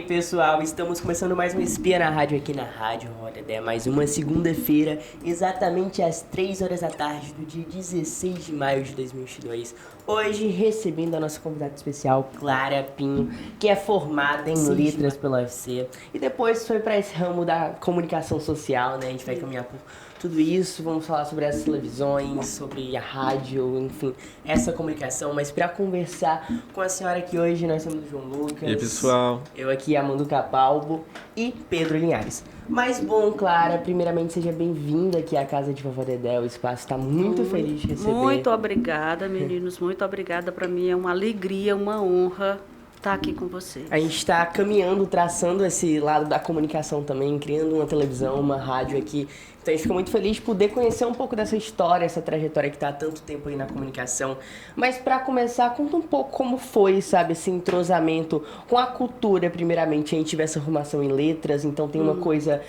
pessoal, estamos começando mais um Espia na Rádio aqui na Rádio Holiday. Mais uma segunda-feira, exatamente às 3 horas da tarde do dia 16 de maio de 2022. Hoje recebendo a nossa convidada especial, Clara Pinho, que é formada em letras pela UFC e depois foi para esse ramo da comunicação social, né? A gente vai caminhar por tudo isso, vamos falar sobre as televisões, sobre a rádio, enfim, essa comunicação. Mas para conversar com a senhora aqui hoje, nós temos o João Lucas. E aí, pessoal? Eu aqui, Amando Capalbo e Pedro Linhares. Mas bom, Clara, primeiramente seja bem-vinda aqui à Casa de Vovó Dedé. O espaço está muito feliz de receber. Muito obrigada, meninos, muito obrigada. Para mim é uma alegria, uma honra estar aqui com vocês. A gente está caminhando, traçando esse lado da comunicação também, criando uma televisão, uma rádio aqui. Então a gente ficou muito feliz de poder conhecer um pouco dessa história, essa trajetória que está há tanto tempo aí na comunicação. Mas para começar, conta um pouco como foi, sabe, esse entrosamento com a cultura, primeiramente. A gente tiver essa formação em letras, então tem uma coisa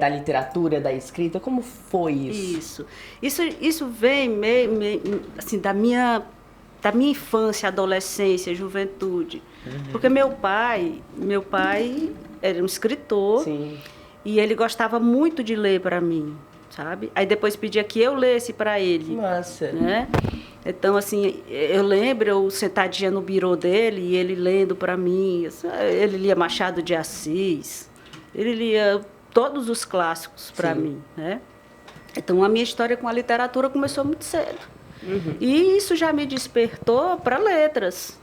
da literatura, da escrita. Como foi isso? Isso vem meio assim, da minha infância, adolescência, juventude. Porque meu pai era um escritor. Sim. E ele gostava muito de ler para mim, sabe? Aí depois pedia que eu lesse para ele. Massa. Né? Então, assim, eu lembro eu sentadinha no birô dele e ele lendo para mim. Ele lia Machado de Assis, ele lia todos os clássicos para mim, né? Então, a minha história com a literatura começou muito cedo. E isso já me despertou para letras.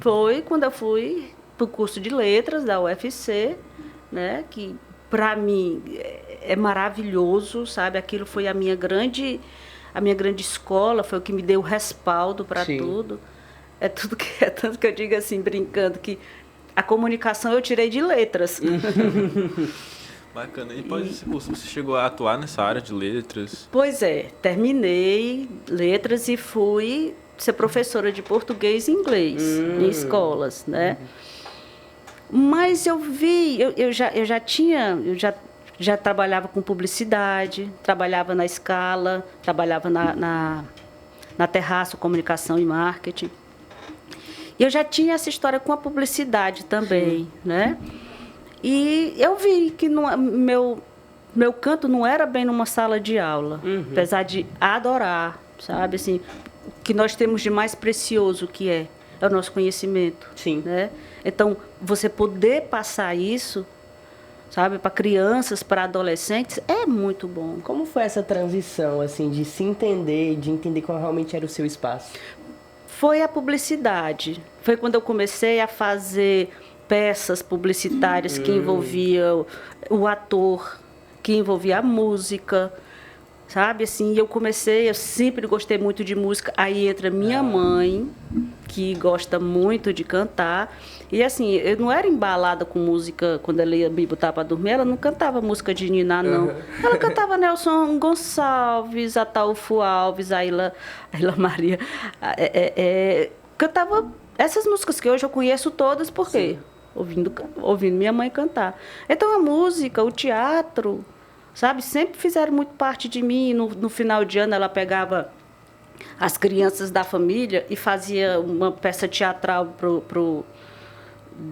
Foi quando eu fui para o curso de letras da UFC, né? Que para mim é maravilhoso, sabe? Aquilo foi a minha grande escola, foi o que me deu respaldo para tudo. É tanto que eu digo assim, brincando, que a comunicação eu tirei de letras. Bacana. E após esse curso, você chegou a atuar nessa área de letras? Pois é, terminei letras e fui ser professora de português e inglês em escolas, né? Mas eu já trabalhava com publicidade, trabalhava na Scala, trabalhava na Terraço, comunicação e marketing. E eu já tinha essa história com a publicidade também, né? E eu vi que meu canto não era bem numa sala de aula, apesar de adorar, sabe? Assim, o que nós temos de mais precioso que é o nosso conhecimento. Sim. Né? Então, você poder passar isso, sabe, para crianças, para adolescentes, é muito bom. Como foi essa transição, assim, de se entender, de entender qual realmente era o seu espaço? Foi a publicidade. Foi quando eu comecei a fazer peças publicitárias que envolviam o ator, que envolvia a música, sabe? Assim, eu sempre gostei muito de música. Aí entra minha mãe, que gosta muito de cantar. E assim, eu não era embalada com música, quando ela ia me botar para dormir, ela não cantava música de niná, não. Ela cantava Nelson Gonçalves, Ataúfo Alves, a Ilha Maria. Cantava essas músicas que hoje eu conheço todas, por quê? Ouvindo minha mãe cantar. Então a música, o teatro, sabe, sempre fizeram muito parte de mim. No final de ano ela pegava as crianças da família e fazia uma peça teatral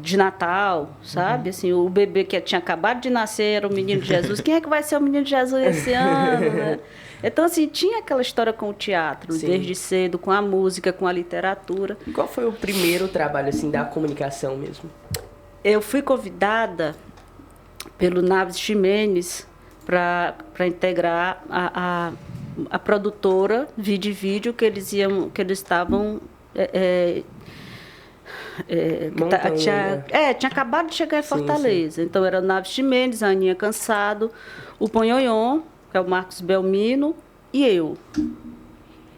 de Natal, sabe? Assim, o bebê que tinha acabado de nascer era o menino Jesus. Quem é que vai ser o menino Jesus esse ano? Né? Então, assim, tinha aquela história com o teatro, desde cedo, com a música, com a literatura. E qual foi o primeiro trabalho, assim, da comunicação mesmo? Eu fui convidada pelo Naves Ximenes para integrar a produtora Vídeo que eles estavam tinha acabado de chegar em Fortaleza. Então era o Naves Ximenes, a Aninha Cansado, o Ponhonhon, que é o Marcos Belmino, e eu.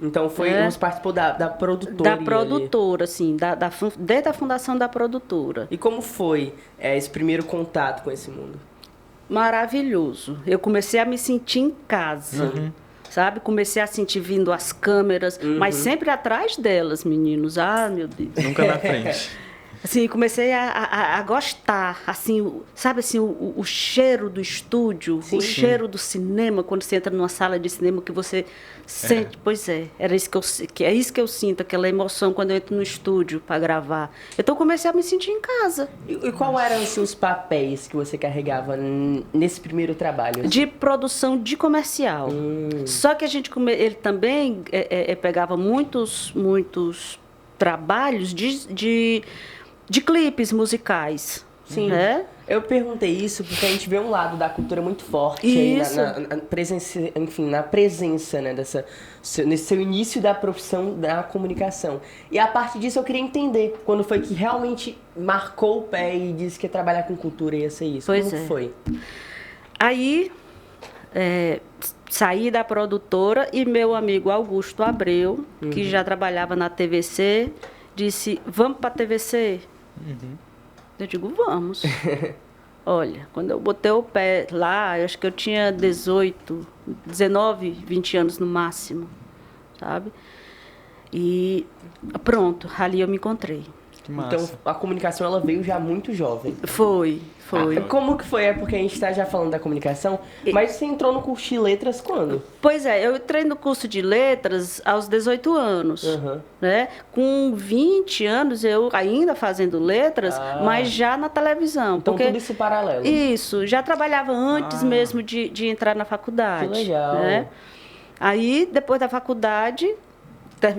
Então você participou da produtora? Da produtora, sim, desde a fundação da produtora. E como foi esse primeiro contato com esse mundo? Maravilhoso. Eu comecei a me sentir em casa, sabe? Comecei a sentir vindo as câmeras, mas sempre atrás delas, meninos. Ah, meu Deus. Nunca na frente. Assim, comecei a gostar, assim, sabe assim, o cheiro do estúdio, Sim. o cheiro do cinema, quando você entra numa sala de cinema que você sente, pois é, era isso é isso que eu sinto, aquela emoção quando eu entro no estúdio para gravar. Então comecei a me sentir em casa. E qual eram assim, os papéis que você carregava nesse primeiro trabalho? De produção de comercial. Só que ele também pegava muitos trabalhos de clipes musicais. Sim. Né? Eu perguntei isso porque a gente vê um lado da cultura muito forte aí Isso. na presença, né, nesse seu início da profissão da comunicação. E a partir disso eu queria entender quando foi que realmente marcou o pé e disse que ia trabalhar com cultura e ia ser isso. Pois Como é. foi? Aí saí da produtora e meu amigo Augusto Abreu, que já trabalhava na TVC, disse, vamos para a TVC? Eu digo, vamos. Olha, quando eu botei o pé lá, eu acho que eu tinha 19, 20 anos no máximo, sabe? E pronto, ali eu me encontrei. Que massa. Então a comunicação ela veio já muito jovem. Foi. Como que foi? É porque a gente está já falando da comunicação, mas você entrou no curso de letras quando? Pois é, eu entrei no curso de letras aos 18 anos. Né? Com 20 anos, eu ainda fazendo letras, mas já na televisão. Então porque tudo isso paralelo. Isso, já trabalhava antes mesmo de entrar na faculdade. Que legal. Né? Aí, depois da faculdade,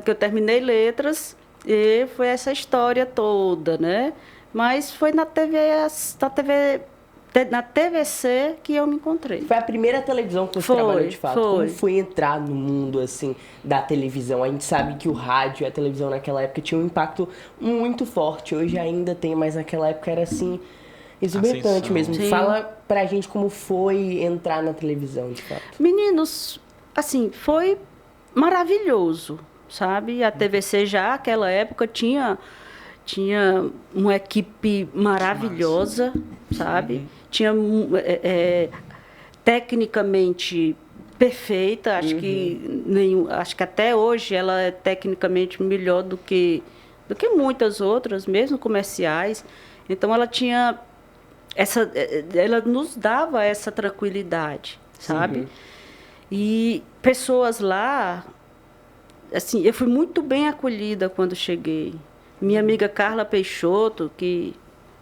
que eu terminei letras, e foi essa história toda, né? Mas foi na TVC que eu me encontrei. Foi a primeira televisão que você trabalhou de fato? Foi. Como foi entrar no mundo, assim, da televisão? A gente sabe que o rádio e a televisão naquela época tinham um impacto muito forte. Hoje ainda tem, mas naquela época era, assim, exuberante Ascensão. mesmo. Sim. Fala pra gente como foi entrar na televisão, de fato. Meninos, assim, foi maravilhoso, sabe? A TVC já, naquela época, tinha uma equipe maravilhosa, sabe? Tinha tecnicamente perfeita, acho que até hoje ela é tecnicamente melhor do que muitas outras, mesmo comerciais. Então ela tinha ela nos dava essa tranquilidade, sabe? E pessoas lá, assim, eu fui muito bem acolhida quando cheguei. Minha amiga Carla Peixoto, que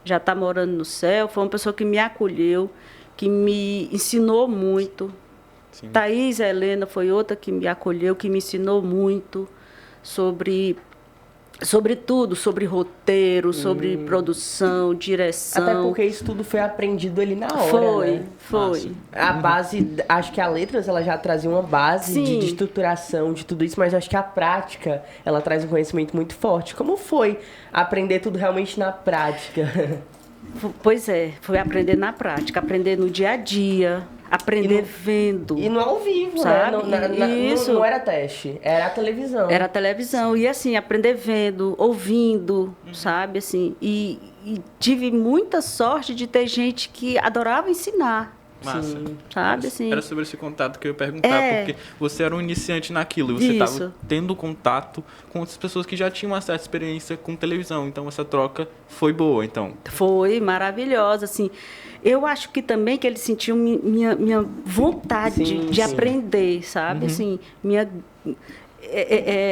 já está morando no céu, foi uma pessoa que me acolheu, que me ensinou muito. Sim. Thaís Helena foi outra que me acolheu, que me ensinou muito sobre tudo, sobre roteiro, sobre produção, direção. Até porque isso tudo foi aprendido ali na hora, né? Foi. A base, acho que a letras ela já trazia uma base Sim. de estruturação de tudo isso, mas acho que a prática ela traz um conhecimento muito forte. Como foi aprender tudo realmente na prática? Pois é, foi aprender na prática, aprender no dia a dia, aprender vendo. E no ao vivo, sabe? né? Isso. Não era teste, era a televisão. Era a televisão. E assim, aprender vendo, ouvindo, sabe? Assim, e tive muita sorte de ter gente que adorava ensinar. Massa. Sabe, assim. Era sobre esse contato que eu ia perguntar, porque você era um iniciante naquilo, você Isso. estava tendo contato com outras pessoas que já tinham uma certa experiência com televisão, então essa troca foi boa, então. Foi maravilhosa, assim. Eu acho que também que eles sentiam minha vontade de aprender, sabe? Assim,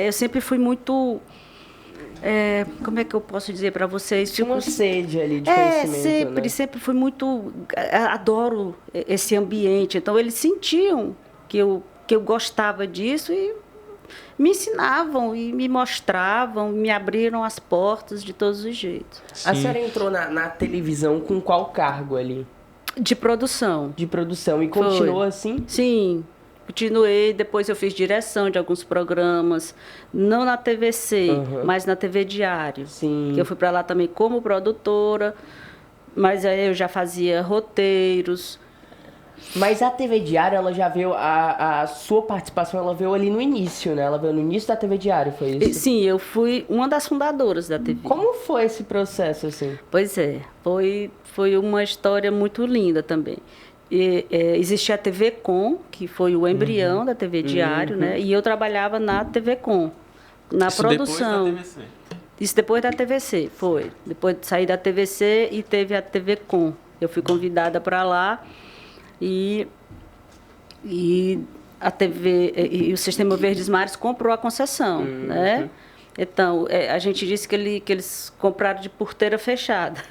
eu sempre fui muito... como é que eu posso dizer para vocês? Tinha uma sede ali de conhecimento, né? Sempre fui muito... Adoro esse ambiente. Então, eles sentiam que eu gostava disso e me ensinavam e me mostravam, me abriram as portas de todos os jeitos. A senhora entrou na televisão com qual cargo ali? De produção. De produção. E continuou assim? Sim. Continuei, depois eu fiz direção de alguns programas, não na TVC, mas na TV Diário. Sim. Que eu fui para lá também como produtora, mas aí eu já fazia roteiros. Mas a TV Diário, ela já veio, a sua participação, ela veio ali no início, né? Ela veio no início da TV Diário, foi isso? Sim, eu fui uma das fundadoras da TV. Como foi esse processo, assim? Pois é, foi uma história muito linda também. Existia a TV Com, que foi o embrião da TV Diário, né? E eu trabalhava na TV Com, na Isso produção. Depois da TVC. Isso depois da TVC, foi. Depois de sair da TVC e teve a TV Com. Eu fui convidada para lá e a TV e o Sistema Verdes Mares comprou a concessão, né? Então, a gente disse que eles compraram de porteira fechada,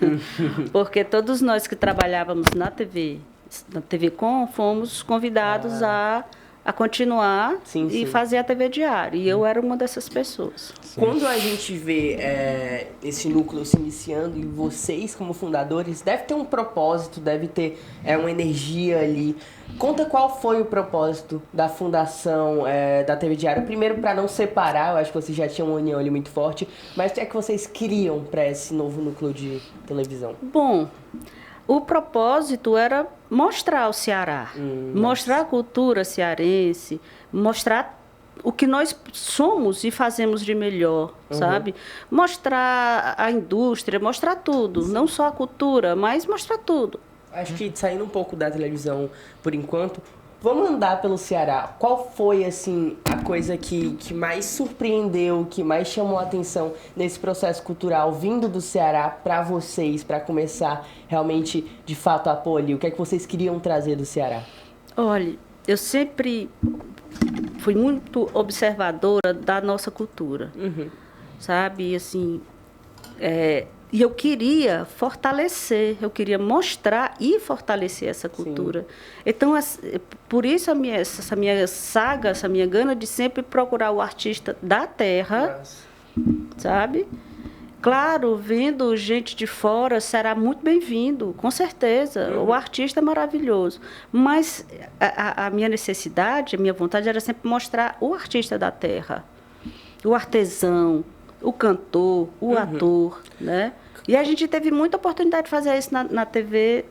porque todos nós que trabalhávamos na TV Com, fomos convidados a continuar e fazer a TV Diário. E eu era uma dessas pessoas. Quando a gente vê esse núcleo se iniciando e vocês como fundadores, deve ter um propósito, deve ter uma energia ali. Conta qual foi o propósito da fundação da TV Diário. Primeiro, para não separar, eu acho que vocês já tinham uma união ali muito forte, mas o que é que vocês queriam para esse novo núcleo de televisão? Bom, o propósito era mostrar o Ceará, mostrar a cultura cearense, mostrar o que nós somos e fazemos de melhor, sabe? Mostrar a indústria, mostrar tudo, não só a cultura, mas mostrar tudo. Acho que saindo um pouco da televisão por enquanto, vamos andar pelo Ceará. Qual foi, assim, a coisa que mais surpreendeu, que mais chamou a atenção nesse processo cultural vindo do Ceará para vocês, para começar realmente, de fato, a pôr ali? O que é que vocês queriam trazer do Ceará? Olha, eu sempre fui muito observadora da nossa cultura, sabe? E, assim, e eu queria fortalecer, eu queria mostrar e fortalecer essa cultura. Sim. Então, por isso essa minha saga, essa minha gana de sempre procurar o artista da terra, sabe? Claro, vendo gente de fora será muito bem-vindo, com certeza. O artista é maravilhoso. Mas a minha necessidade, a minha vontade era sempre mostrar o artista da terra, o artesão, o cantor, o ator, né? E a gente teve muita oportunidade de fazer isso na TV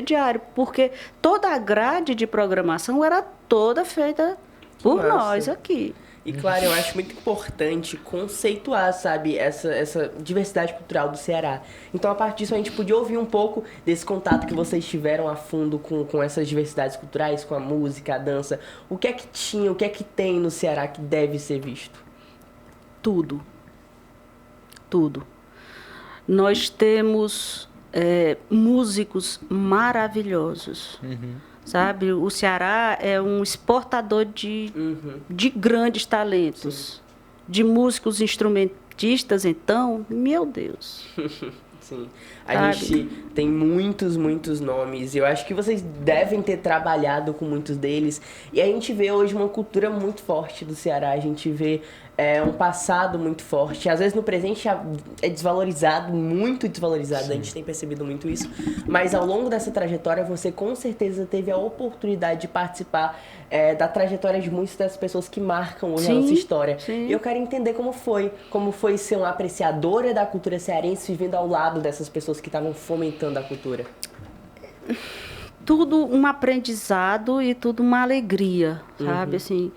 Diário, porque toda a grade de programação era toda feita por nós aqui. E, claro, eu acho muito importante conceituar, sabe, essa diversidade cultural do Ceará. Então, a partir disso, a gente podia ouvir um pouco desse contato que vocês tiveram a fundo com essas diversidades culturais, com a música, a dança. O que é que tinha, o que é que tem no Ceará que deve ser visto? Tudo. Tudo. Nós temos músicos maravilhosos, sabe? O Ceará é um exportador de grandes talentos, sim, de músicos instrumentistas, então, meu Deus. Sim, a gente tem muitos nomes e eu acho que vocês devem ter trabalhado com muitos deles. E a gente vê hoje uma cultura muito forte do Ceará, a gente vê um passado muito forte. Às vezes no presente é desvalorizado, muito desvalorizado, sim, a gente tem percebido muito isso. Mas ao longo dessa trajetória você com certeza teve a oportunidade de participar da trajetória de muitas das pessoas que marcam hoje, sim, a nossa história. Sim. E eu quero entender como foi ser uma apreciadora da cultura cearense vivendo ao lado dessas pessoas que estavam fomentando a cultura. Tudo um aprendizado e tudo uma alegria, sabe? Assim,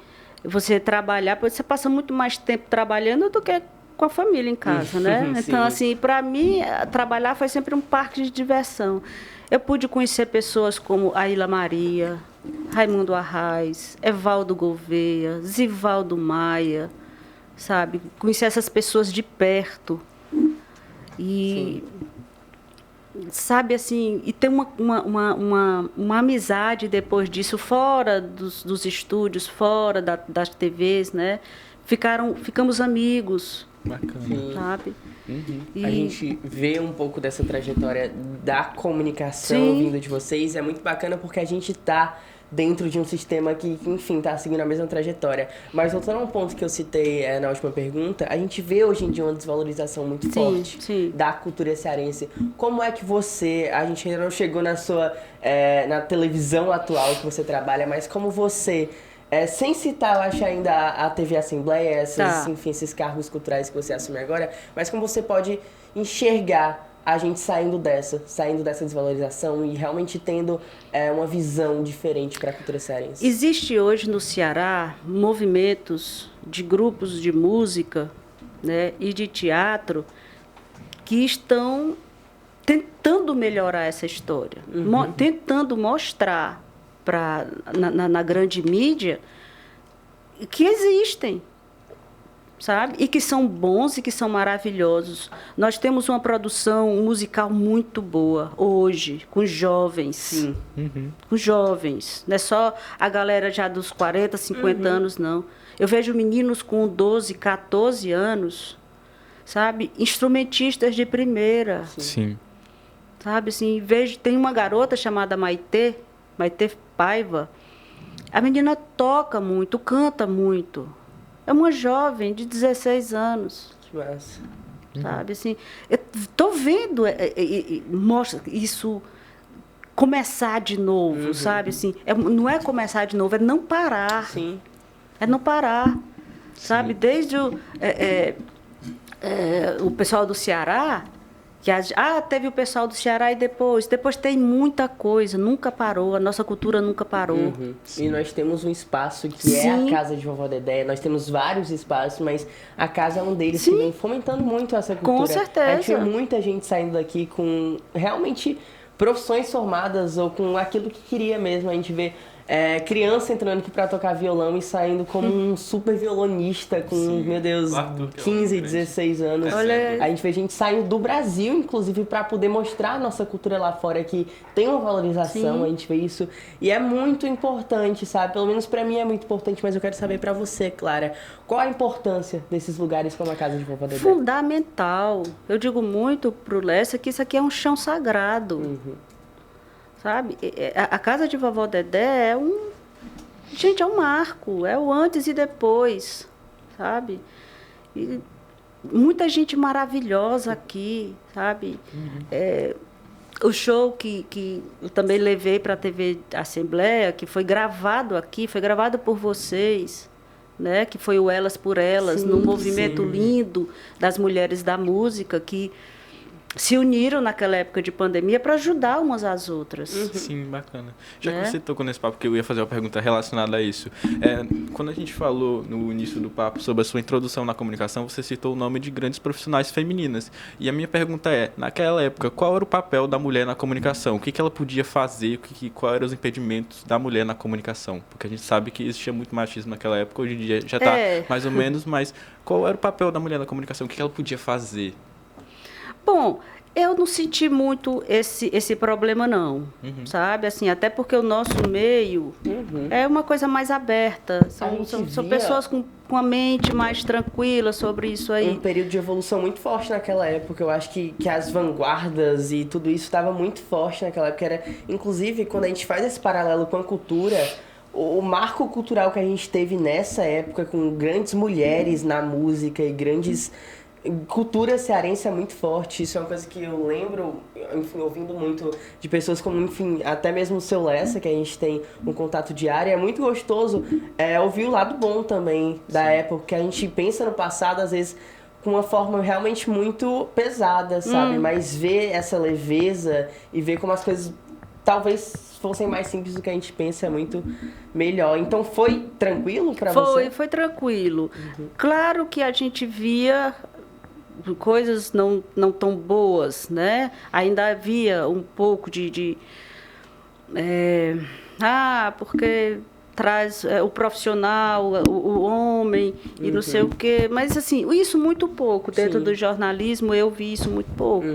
você trabalhar, você passa muito mais tempo trabalhando do que com a família em casa, né? Então, assim, para mim, trabalhar foi sempre um parque de diversão. Eu pude conhecer pessoas como a Ilha Maria, Raimundo Arraes, Evaldo Gouveia, Zivaldo Maia, sabe? Conhecer essas pessoas de perto. E, sim, sabe, assim, e ter uma amizade depois disso, fora dos estúdios, fora das TVs, né? Ficamos amigos. Bacana. Sabe? A gente vê um pouco dessa trajetória da comunicação, sim, vindo de vocês. É muito bacana porque a gente tá dentro de um sistema que, enfim, está seguindo a mesma trajetória. Mas voltando a um ponto que eu citei na última pergunta, a gente vê hoje em dia uma desvalorização muito forte, sim, da cultura cearense. Como é que a gente ainda não chegou na televisão atual que você trabalha, mas como você, sem citar, eu acho ainda a TV Assembleia, enfim, esses cargos culturais que você assume agora, mas como você pode enxergar a gente saindo dessa desvalorização e realmente tendo uma visão diferente para a cultura cearense? Existe hoje no Ceará movimentos de grupos de música, né, e de teatro que estão tentando melhorar essa história, tentando mostrar na grande mídia que existem. sabe? E que são bons e que são maravilhosos. Nós temos uma produção musical muito boa hoje, com jovens. Sim. Com jovens. Não é só a galera já dos 40, 50 anos, não. Eu vejo meninos com 12, 14 anos, sabe? Instrumentistas de primeira. Sim. Sabe, assim, vejo, tem uma garota chamada Maitê Paiva. A menina toca muito, canta muito. É uma jovem de 16 anos, Que massa. sabe, assim. Eu tô vendo mostra isso começar de novo, sabe, assim. Não é começar de novo, é não parar. Sim. É não parar, sabe? Desde o pessoal do Ceará, teve o pessoal do Ceará e depois tem muita coisa, nunca parou, a nossa cultura nunca parou. E nós temos um espaço que é a casa de Vovó Dedé, nós temos vários espaços, mas a casa é um deles que vem fomentando muito essa cultura. Com certeza. A gente vê muita gente saindo daqui com realmente profissões formadas ou com aquilo que queria mesmo. A gente vê criança entrando aqui pra tocar violão e saindo como um super violonista com, meu Deus, 15, 16 anos. Olha. A gente vê gente saindo do Brasil, inclusive, pra poder mostrar a nossa cultura lá fora, que tem uma valorização, a gente vê isso. E é muito importante, sabe? Pelo menos pra mim é muito importante, mas eu quero saber pra você, Clara, qual a importância desses lugares como a Casa de Vovó Dedé? Fundamental. Eu digo muito pro Lessa que isso aqui é um chão sagrado. Sabe? A casa de Vovó Dedé é gente, é um marco, é o antes e depois, sabe? E muita gente maravilhosa aqui, sabe? O show que eu também levei para a TV Assembleia, que foi gravado aqui, foi gravado por vocês, né? Que foi o Elas por Elas, num movimento lindo das mulheres da música, que se uniram naquela época de pandemia para ajudar umas às outras. Sim, bacana. Já que você tocou nesse papo, que eu ia fazer uma pergunta relacionada a isso. Quando a gente falou no início do papo sobre a sua introdução na comunicação, você citou o nome de grandes profissionais femininas. E a minha pergunta é, naquela época, qual era o papel da mulher na comunicação? O que ela podia fazer? Quais eram os impedimentos da mulher na comunicação? Porque a gente sabe que existia muito machismo naquela época, hoje em dia já está mais ou menos, mas qual era o papel da mulher na comunicação? O que ela podia fazer? Bom, eu não senti muito esse problema, não, sabe? Assim, até porque o nosso meio é uma coisa mais aberta. São pessoas com a mente mais tranquila sobre isso aí. Um período de evolução muito forte naquela época. Eu acho que as vanguardas e tudo isso estava muito forte naquela época. Inclusive, quando a gente faz esse paralelo com a cultura, o marco cultural que a gente teve nessa época, com grandes mulheres na música e grandes... Cultura cearense é muito forte, isso é uma coisa que eu lembro, enfim, ouvindo muito de pessoas como, enfim, até mesmo o seu Lessa, que a gente tem um contato diário, é muito gostoso ouvir o lado bom também da época, que a gente pensa no passado, às vezes, com uma forma realmente muito pesada, sabe? Mas ver essa leveza e ver como as coisas talvez fossem mais simples do que a gente pensa é muito melhor. Então foi tranquilo pra você? Foi tranquilo. Claro que a gente via coisas não tão boas, né? Ainda havia um pouco porque traz o profissional, o homem e não sei o quê. Mas, assim, isso muito pouco. Dentro do jornalismo, eu vi isso muito pouco,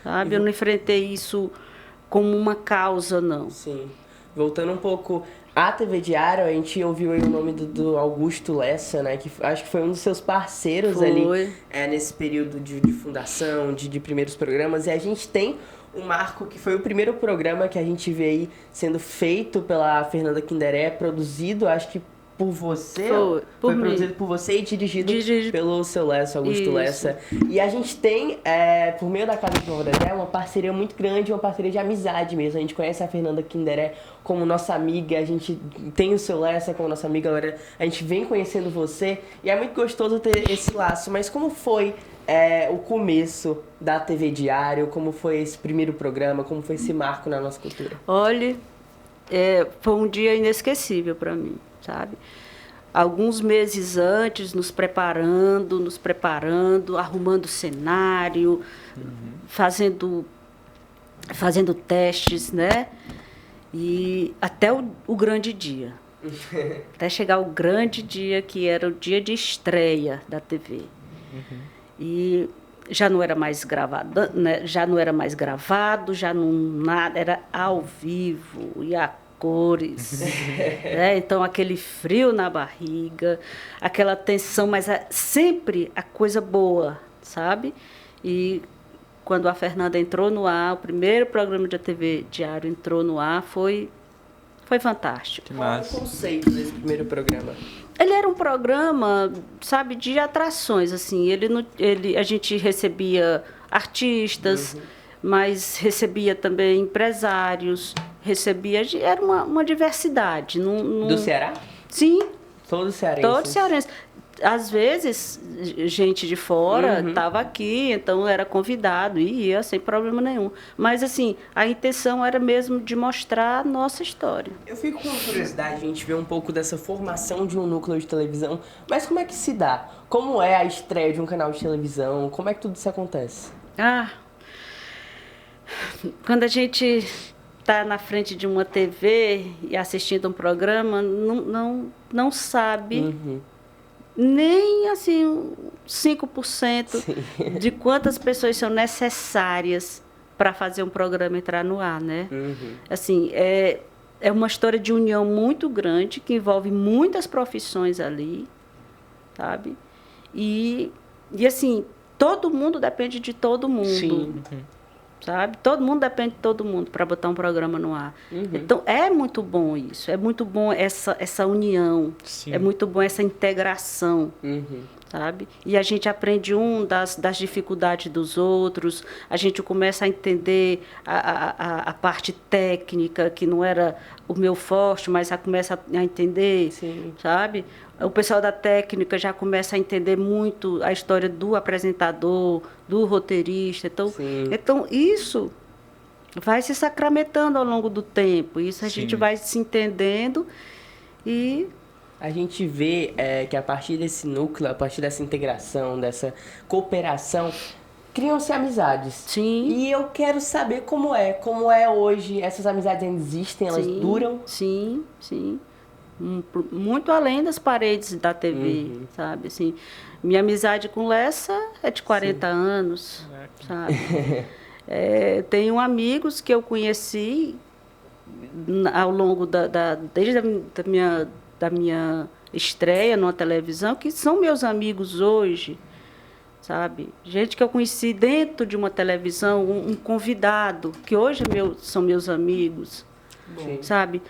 sabe? Eu não enfrentei isso como uma causa, não. Sim. Voltando um pouco à TV Diário, a gente ouviu aí o nome do Augusto Lessa, né? Que acho que foi um dos seus parceiros ali nesse período de fundação, de primeiros programas. E a gente tem um marco que foi o primeiro programa que a gente vê aí sendo feito pela Fernanda Kinderé, produzido, acho que por você, foi produzido por você e dirigido pelo seu Lessa, Augusto Lessa. E a gente tem, por meio da Casa de Vovó Dedé, uma parceria muito grande, uma parceria de amizade mesmo. A gente conhece a Fernanda Kinderé como nossa amiga, a gente tem o seu Lessa como nossa amiga, agora a gente vem conhecendo você, e é muito gostoso ter esse laço. Mas como foi o começo da TV Diário, como foi esse primeiro programa, como foi esse marco na nossa cultura? Olha, foi um dia inesquecível para mim, sabe? Alguns meses antes, nos preparando, arrumando cenário, fazendo testes, né? E até o grande dia, Até chegar o grande dia, que era o dia de estreia da TV. E já não era mais gravado, né? Já não era mais gravado, já não nada, era ao vivo e a cores. Né? Então, aquele frio na barriga, aquela tensão, mas sempre a coisa boa, sabe? E quando a Fernanda entrou no ar, o primeiro programa de TV diário entrou no ar, foi fantástico. Qual é o conceito desse primeiro programa? Ele era um programa, sabe, de atrações, assim. A gente recebia artistas, mas recebia também empresários, era uma diversidade. Do Ceará? Sim. Todos cearenses? Todos cearenses. Às vezes, gente de fora estava aqui, então era convidado e ia sem problema nenhum. Mas, assim, a intenção era mesmo de mostrar a nossa história. Eu fico com curiosidade, a gente vê um pouco dessa formação de um núcleo de televisão, mas como é que se dá? Como é a estreia de um canal de televisão? Como é que tudo isso acontece? Quando a gente está na frente de uma TV e assistindo um programa, não sabe... nem assim 5% de quantas pessoas são necessárias para fazer um programa entrar no ar, né? Assim, é uma história de união muito grande que envolve muitas profissões ali, sabe? E assim, todo mundo depende de todo mundo. Sim. Sabe? Todo mundo depende de todo mundo para botar um programa no ar. Então, é muito bom isso. É muito bom essa união. Sim. É muito bom essa integração. Sabe? E a gente aprende das dificuldades dos outros. A gente começa a entender a parte técnica, que não era o meu forte, mas começa a entender. Sim. Sabe? O pessoal da técnica já começa a entender muito a história do apresentador, do roteirista. Então isso vai se sacramentando ao longo do tempo. Isso a gente vai se entendendo e... A gente vê que a partir desse núcleo, a partir dessa integração, dessa cooperação, criam-se amizades. Sim. E eu quero saber como é hoje. Essas amizades ainda existem, elas duram? Sim. Muito além das paredes da TV, sabe? Assim, minha amizade com Lessa é de 40 anos, sabe? Tenho amigos que eu conheci ao longo desde da minha estreia numa televisão, que são meus amigos hoje, sabe? Gente que eu conheci dentro de uma televisão, um convidado, que hoje são meus amigos, sabe?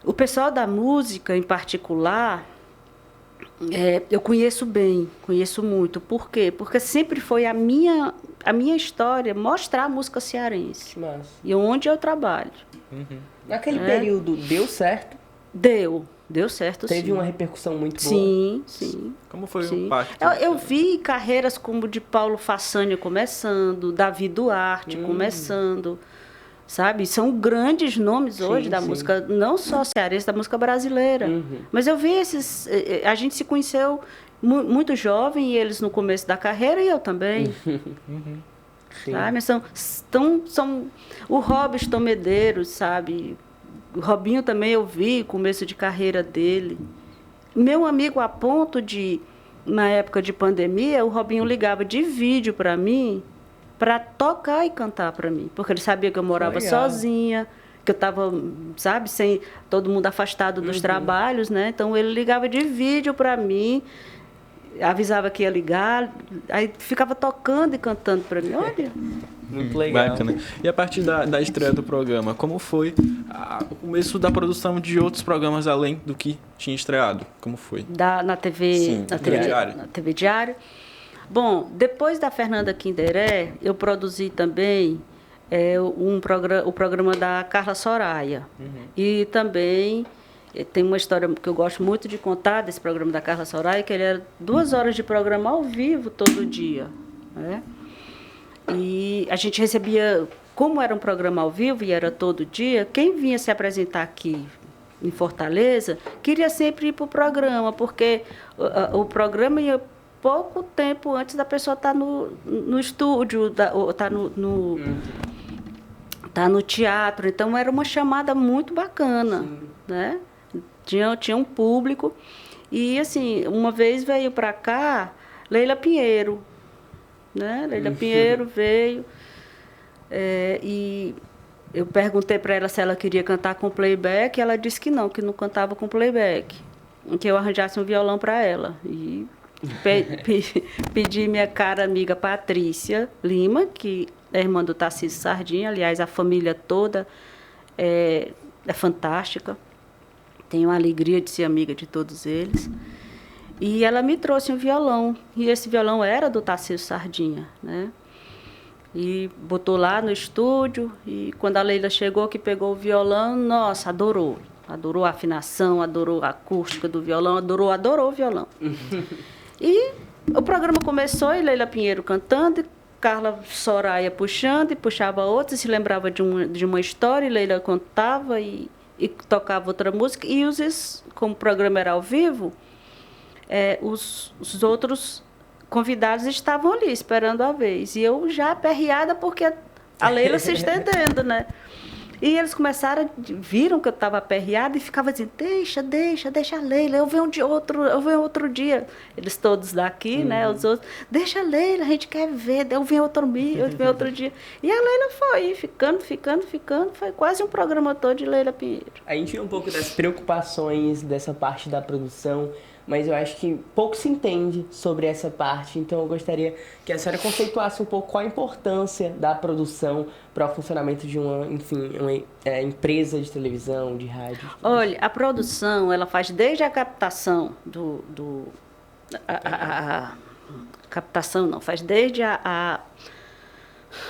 O pessoal da música, em particular, eu conheço bem, conheço muito. Por quê? Porque sempre foi a minha história mostrar a música cearense. Massa. E onde eu trabalho. Naquele período, deu certo? Deu certo, Teve sim. uma repercussão muito boa? Sim. Como foi Sim. o impacto? Eu vi carreiras como de Paulo Fassânia começando, Davi Duarte começando, sabe? São grandes nomes hoje da música, não só cearense, da música brasileira. Mas eu vi a gente se conheceu muito jovem, e eles no começo da carreira, e eu também. Sabe? Mas são o Robson Medeiros, sabe? O Robinho também eu vi o começo de carreira dele. Meu amigo, a ponto de, na época de pandemia, o Robinho ligava de vídeo para mim, para tocar e cantar para mim, porque ele sabia que eu morava sozinha, que eu estava, sabe, sem todo mundo afastado dos trabalhos, né? Então ele ligava de vídeo para mim, avisava que ia ligar, aí ficava tocando e cantando para mim. Olha, muito legal. Bacana. E a partir da estreia do programa, como foi o começo da produção de outros programas além do que tinha estreado? Como foi? Na TV, Sim, na TV Diário. Na TV Diário. Bom, depois da Fernanda Kinderé, eu produzi também o programa da Carla Soraya. E também tem uma história que eu gosto muito de contar desse programa da Carla Soraya, que ele era 2 horas de programa ao vivo todo dia, né? E a gente recebia, como era um programa ao vivo e era todo dia, quem vinha se apresentar aqui em Fortaleza queria sempre ir para o programa, porque o programa ia pouco tempo antes da pessoa estar no estúdio, estar no teatro. Então, era uma chamada muito bacana, né? Tinha um público. E, assim, uma vez veio para cá Leila Pinheiro, né? Leila Pinheiro veio e eu perguntei para ela se ela queria cantar com playback, e ela disse que não cantava com playback, que eu arranjasse um violão para ela. E pedi minha cara amiga Patrícia Lima, que é irmã do Tarcísio Sardinha, aliás, a família toda é fantástica, tenho a alegria de ser amiga de todos eles. E ela me trouxe um violão, e esse violão era do Tarcísio Sardinha, né? E botou lá no estúdio, e quando a Leila chegou, que pegou o violão, nossa, adorou. Adorou a afinação, adorou a acústica do violão, adorou o violão. E o programa começou, e Leila Pinheiro cantando, e Carla Soraya puxando, e puxava outra, se lembrava de uma história, e Leila contava e tocava outra música. E como o programa era ao vivo, os outros convidados estavam ali, esperando a vez. E eu já aperreada, porque a Leila se estendendo, né? E eles viram que eu estava aperreada e ficavam dizendo, deixa a Leila, eu venho outro dia. Eles todos daqui, né? Os outros, deixa a Leila, a gente quer ver, eu venho outro dia. E a Leila foi ficando, foi quase um programa todo de Leila Pinheiro. A gente viu um pouco das preocupações dessa parte da produção, mas eu acho que pouco se entende sobre essa parte, então eu gostaria que a senhora conceituasse um pouco qual a importância da produção para o funcionamento de uma empresa de televisão, de rádio. Olha, a produção, ela faz desde a captação captação não, faz desde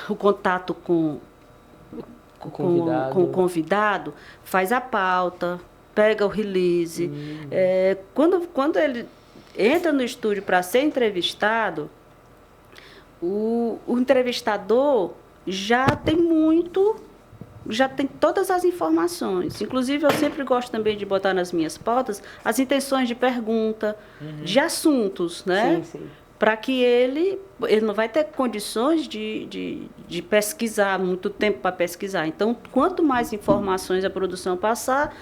o contato com o convidado, faz a pauta, pega o release. Quando ele entra no estúdio para ser entrevistado, o entrevistador já tem todas as informações. Inclusive, eu sempre gosto também de botar nas minhas pautas as intenções de pergunta, de assuntos, né? Sim, sim. Para que ele não vai ter condições de pesquisar, muito tempo para pesquisar. Então, quanto mais informações a produção passar,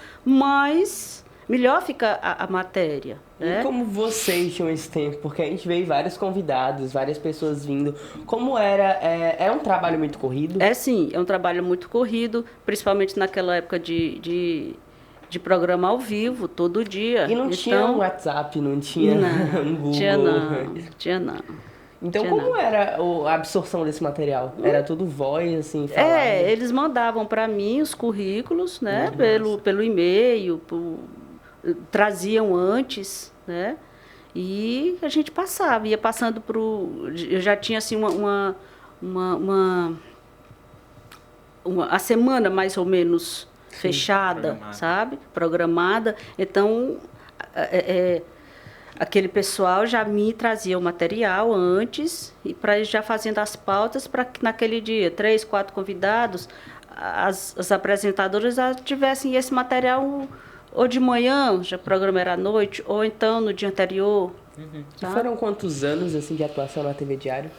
melhor fica a matéria. Né? E como vocês tinham esse tempo? Porque a gente veio vários convidados, várias pessoas vindo. Como era? É um trabalho muito corrido? Sim, é um trabalho muito corrido, principalmente naquela época de programa ao vivo, todo dia. E não tinha um WhatsApp, não tinha um Google? Tinha não. Então, como era a absorção desse material? Era tudo voz, assim, falado? Eles mandavam para mim os currículos, né, pelo e-mail, traziam antes, né, e a gente ia passando eu já tinha, assim, a semana mais ou menos fechada, sabe? Programada. Então, aquele pessoal já me trazia o material antes, e para já fazendo as pautas, para que naquele dia, 3, 4 convidados, as apresentadoras já tivessem esse material ou de manhã, já o programa era à noite, ou então no dia anterior. E foram quantos anos assim, de atuação na TV Diário?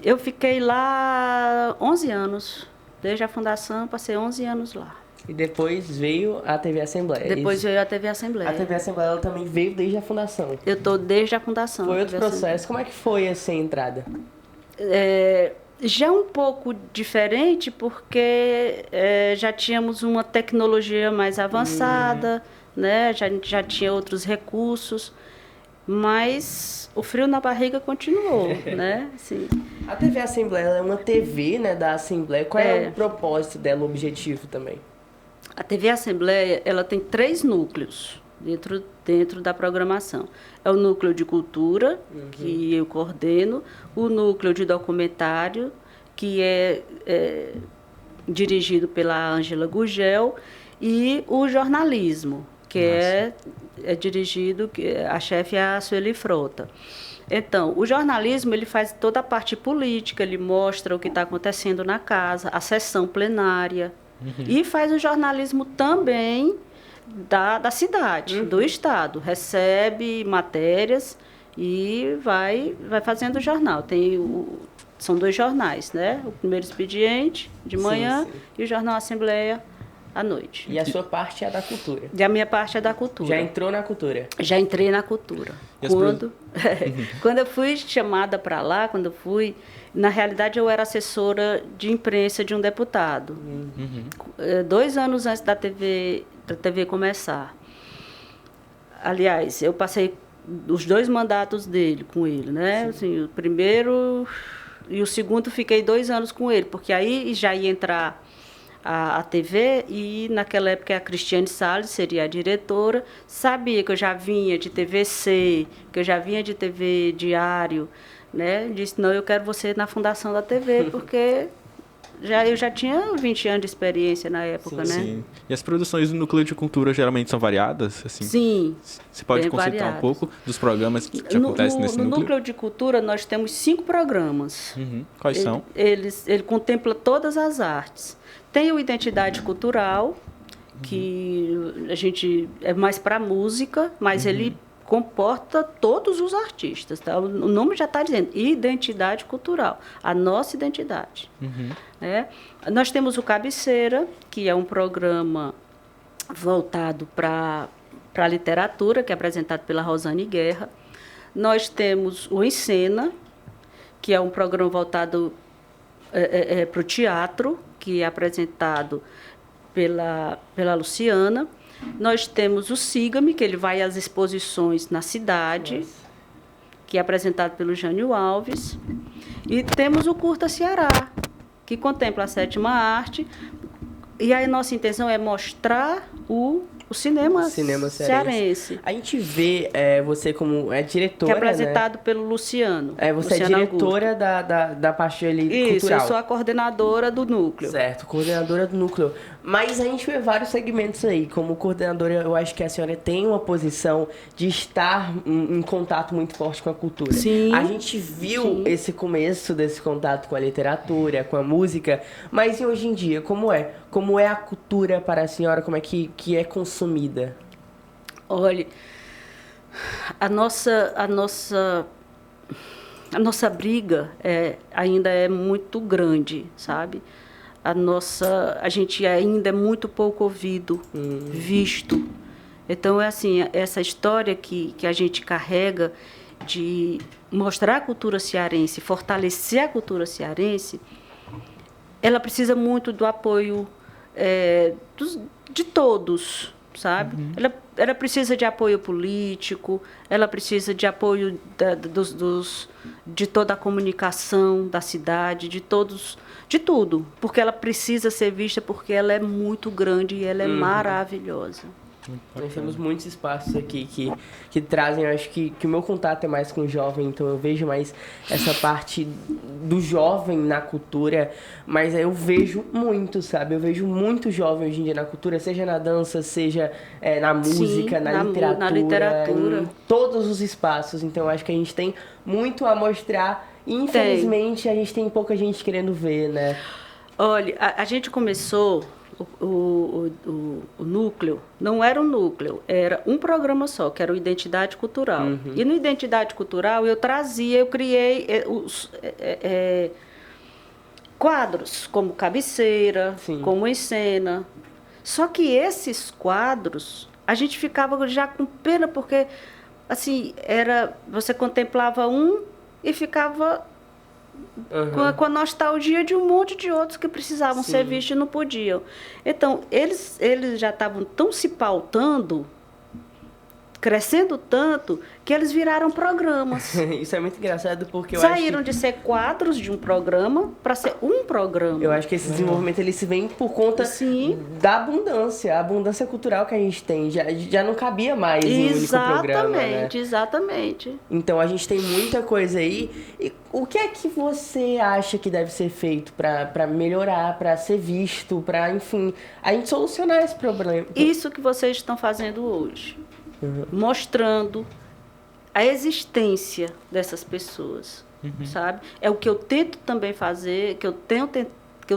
Eu fiquei lá 11 anos. Desde a fundação, passei 11 anos lá. E depois veio a TV Assembleia. Depois veio a TV Assembleia. A TV Assembleia ela também veio desde a fundação. Eu estou desde a fundação. Foi outro processo. Como é que foi essa entrada? Já um pouco diferente, porque já tínhamos uma tecnologia mais avançada, né? Já tinha outros recursos, mas o frio na barriga continuou, né? Assim. A TV Assembleia ela é uma TV, né, da Assembleia. Qual é o propósito dela, o objetivo também? A TV Assembleia, ela tem 3 núcleos dentro da programação. É o núcleo de cultura, que eu coordeno, o núcleo de documentário, que é dirigido pela Ângela Gugel, e o jornalismo, que é dirigido, a chefe é a Sueli Frota. Então, o jornalismo, ele faz toda a parte política, ele mostra o que está acontecendo na casa, a sessão plenária, e faz o jornalismo também da cidade, do estado. Recebe matérias e vai fazendo o jornal. São 2 jornais, né? O Primeiro Expediente, de manhã, e o Jornal Assembleia, à noite. E a sua parte é da cultura? E a minha parte é da cultura. Já entrou na cultura? Já entrei na cultura. Quando eu fui chamada para lá, na realidade eu era assessora de imprensa de um deputado. 2 anos antes da TV começar. Aliás, eu passei os 2 mandatos dele com ele, né? Assim, o primeiro e o segundo fiquei 2 anos com ele, porque aí já ia entrar a TV e naquela época a Cristiane Salles seria a diretora, sabia que eu já vinha de TVC, que eu já vinha de TV Diário, né? Disse, não, eu quero você na fundação da TV, porque eu já tinha 20 anos de experiência na época, né? Sim. E as produções do Núcleo de Cultura geralmente são variadas? Assim? Sim. Você pode concentrar um pouco dos programas que acontecem nesse núcleo? No Núcleo de Cultura, nós temos 5 programas. Quais são? Ele contempla todas as artes. Tem o Identidade Cultural, que a gente é mais para música, mas ele comporta todos os artistas. Tá? O nome já está dizendo, Identidade Cultural, a nossa identidade. Nós temos o Cabeceira, que é um programa voltado para a literatura, que é apresentado pela Rosane Guerra. Nós temos o Encena, que é um programa voltado para o teatro, que é apresentado pela Luciana. Nós temos o Siga-me, que ele vai às exposições na cidade, que é apresentado pelo Jânio Alves. E temos o Curta Ceará, que contempla a 7ª arte. E a nossa intenção é mostrar o cinema cearense. A gente vê você como diretora, que é apresentado pelo Luciano. Você Luciano é diretora da parte ali cultural. Isso, eu sou a coordenadora do núcleo. Certo, coordenadora do núcleo. Mas a gente vê vários segmentos aí. Como coordenadora, eu acho que a senhora tem uma posição de estar em contato muito forte com a cultura. Sim. A gente viu esse começo desse contato com a literatura, com a música, mas e hoje em dia, como é? Como é a cultura para a senhora? Como é que é consumida? Olha, a nossa briga ainda é muito grande, sabe? A gente ainda é muito pouco ouvido, visto. Então, é assim, essa história que a gente carrega de mostrar a cultura cearense, fortalecer a cultura cearense, ela precisa muito do apoio de todos, sabe? Ela precisa de apoio político, ela precisa de apoio de toda a comunicação da cidade, de tudo, porque ela precisa ser vista, porque ela é muito grande e ela é maravilhosa. Nós temos muitos espaços aqui que trazem, eu acho que o meu contato é mais com o jovem, então eu vejo mais essa parte do jovem na cultura, mas eu vejo muito, sabe? Eu vejo muito jovem hoje em dia na cultura, seja na dança, seja na música, Sim, na literatura, em todos os espaços. Então eu acho que a gente tem muito a mostrar e infelizmente a gente tem pouca gente querendo ver, né? Olha, a gente começou... O núcleo, não era um núcleo, era um programa só, que era o Identidade Cultural. E no Identidade Cultural eu criei quadros, como Cabeceira, como Encena. Só que esses quadros, a gente ficava já com pena, porque assim, você contemplava um e ficava... Com a nostalgia de um monte de outros que precisavam ser vistos e não podiam. Então, eles já estavam tão se pautando, crescendo tanto, que eles viraram programas. Isso é muito engraçado, porque Saíram de ser quadros de um programa para ser um programa. Eu acho que esse desenvolvimento ele se vem por conta da abundância. A abundância cultural que a gente tem. Já não cabia mais em um único programa, né? Exatamente. Então, a gente tem muita coisa aí. E o que é que você acha que deve ser feito para melhorar, para ser visto, para, enfim, a gente solucionar esse problema? Isso que vocês estão fazendo hoje. Mostrando a existência dessas pessoas, sabe? É o que eu tento também fazer, que eu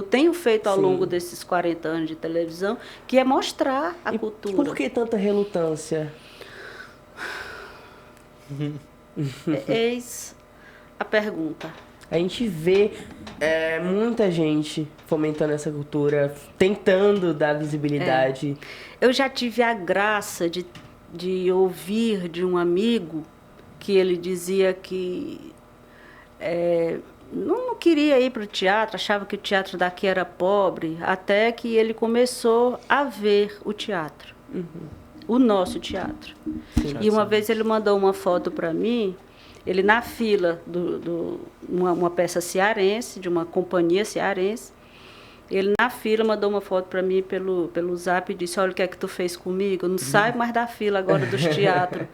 tenho feito ao longo desses 40 anos de televisão, que é mostrar a cultura. Por que tanta relutância? Eis a pergunta. A gente vê muita gente fomentando essa cultura, tentando dar visibilidade. Eu já tive a graça de ouvir de um amigo que ele dizia que não queria ir para o teatro, achava que o teatro daqui era pobre, até que ele começou a ver o teatro, o nosso teatro. Sim. E uma vez ele mandou uma foto para mim, ele na fila uma peça cearense, de uma companhia cearense, ele na fila mandou uma foto para mim pelo zap e disse: olha o que é que tu fez comigo, eu não saio mais da fila agora dos teatros.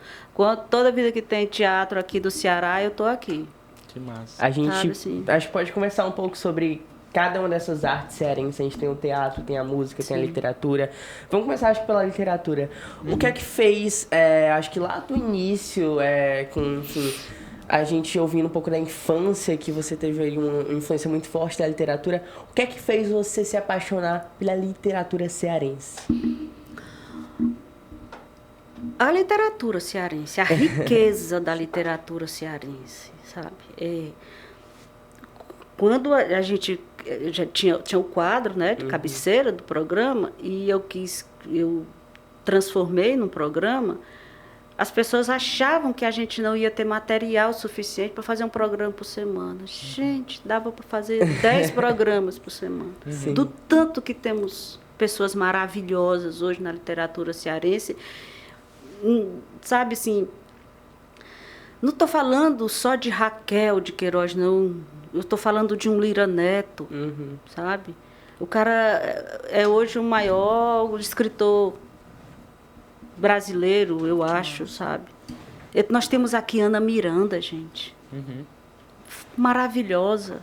Toda vida que tem teatro aqui do Ceará, eu tô aqui. Que massa. A gente Sabe, assim? acho que pode conversar um pouco sobre cada uma dessas artes cearenses. A gente tem o teatro, tem a música, tem a literatura. Vamos começar, acho que pela literatura. O que é que fez, acho que lá do início, enfim, a gente ouvindo um pouco da infância, que você teve aí uma influência muito forte da literatura. O que é que fez você se apaixonar pela literatura cearense? A literatura cearense, a riqueza da literatura cearense, sabe? Quando a gente já tinha o quadro, né, de cabeceira do programa, e eu transformei num programa, as pessoas achavam que a gente não ia ter material suficiente para fazer um programa por semana. Gente, dava para fazer 10 programas por semana. Sim. Do tanto que temos pessoas maravilhosas hoje na literatura cearense. Sabe, assim, não estou falando só de Raquel de Queiroz, não. Eu estou falando de um Lira Neto, sabe? O cara é hoje o maior escritor brasileiro, eu acho, sabe? Nós temos aqui Ana Miranda, gente. Maravilhosa.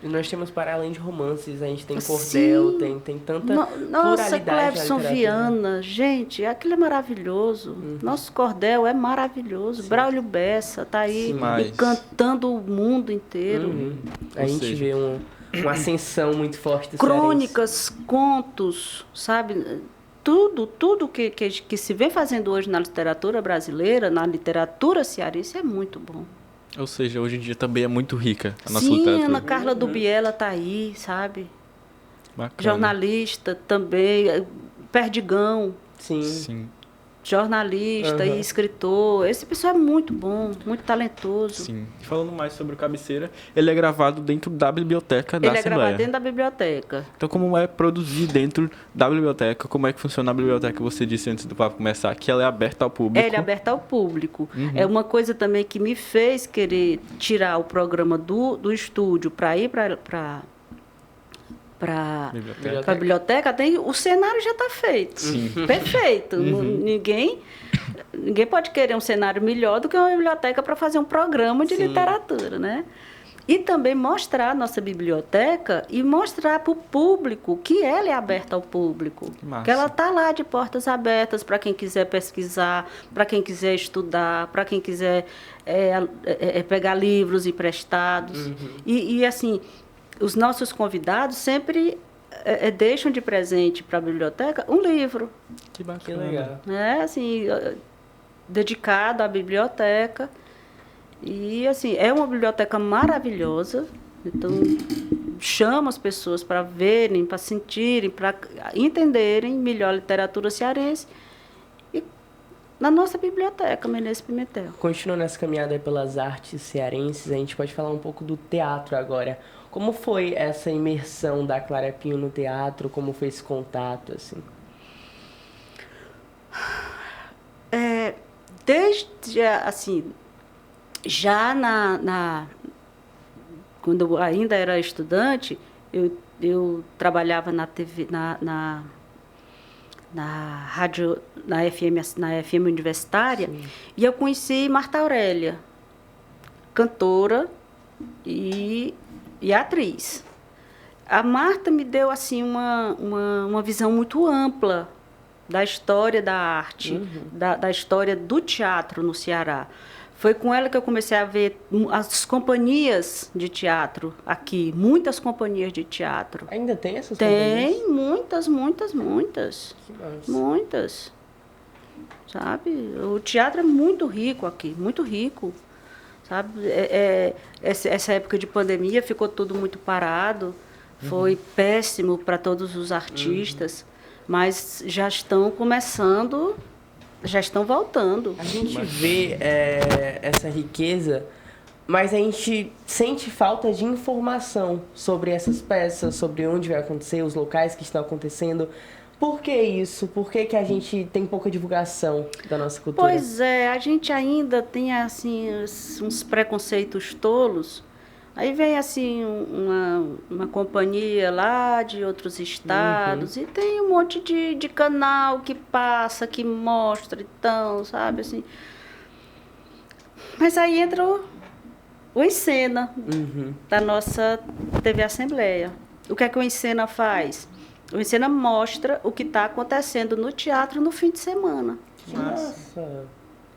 E nós temos, para além de romances, a gente tem cordel, tem tanta Nossa, pluralidade Clebson na literatura. Viana, gente, aquilo é maravilhoso. Nosso cordel é maravilhoso. Sim. Braulio Bessa está aí encantando o mundo inteiro. A gente vê uma ascensão muito forte do Crônicas, contos, sabe? Tudo que se vem fazendo hoje na literatura brasileira, na literatura cearense, é muito bom. Ou seja, hoje em dia também é muito rica a nossa Sim, literatura. Ana Carla Dubiela está aí, sabe? Bacana. Jornalista também, Perdigão, Sim. jornalista e escritor. Esse pessoal é muito bom, muito talentoso. Sim. Falando mais sobre o Cabeceira, ele é gravado dentro da biblioteca da Ele é Assembleia. gravado dentro da biblioteca. Então, como é produzir dentro da biblioteca? Como é que funciona a biblioteca? Você disse antes do papo começar que ela é aberta ao público. Ele é aberto ao público. É uma coisa também que me fez querer tirar o programa do estúdio para ir para a biblioteca. O cenário já está feito. Sim. Perfeito. Ninguém pode querer um cenário melhor do que uma biblioteca para fazer um programa de literatura, né? E também mostrar a nossa biblioteca e mostrar para o público que ela é aberta ao público. Massa. Que ela está lá de portas abertas para quem quiser pesquisar, para quem quiser estudar, para quem quiser pegar livros emprestados. E assim, os nossos convidados sempre deixam de presente para a biblioteca um livro. Que bacana. Que legal. Né? Assim, dedicado à biblioteca. E, assim, é uma biblioteca maravilhosa. Então, chama as pessoas para verem, para sentirem, para entenderem melhor a literatura cearense. E na nossa biblioteca, Menezes Pimentel. Continuando essa caminhada aí pelas artes cearenses, a gente pode falar um pouco do teatro agora. Como foi essa imersão da Clara Pinho no teatro? Como foi esse contato, assim? Desde, assim, já quando eu ainda era estudante, eu trabalhava na TV, na rádio, na FM universitária. Sim. E eu conheci Marta Aurélia, cantora e atriz. A Marta me deu assim uma visão muito ampla da história da arte, da história do teatro no Ceará. Foi com ela que eu comecei a ver as companhias de teatro aqui, muitas companhias de teatro. Ainda tem essas companhias? Tem, muitas. Que massa. Muitas. Sabe? O teatro é muito rico aqui, muito rico. sabe? Essa época de pandemia ficou tudo muito parado, foi péssimo para todos os artistas, mas já estão começando, já estão voltando. A gente vê essa riqueza, mas a gente sente falta de informação sobre essas peças, sobre onde vai acontecer, os locais que estão acontecendo. Por que isso? Por que a gente tem pouca divulgação da nossa cultura? Pois é, a gente ainda tem assim uns preconceitos tolos. Aí vem assim uma companhia lá de outros estados e tem um monte de canal que passa, que mostra, então, sabe assim. Mas aí entra o Encena da nossa TV Assembleia. O que é que o Encena faz? O Encena mostra o que está acontecendo no teatro no fim de semana. Nossa!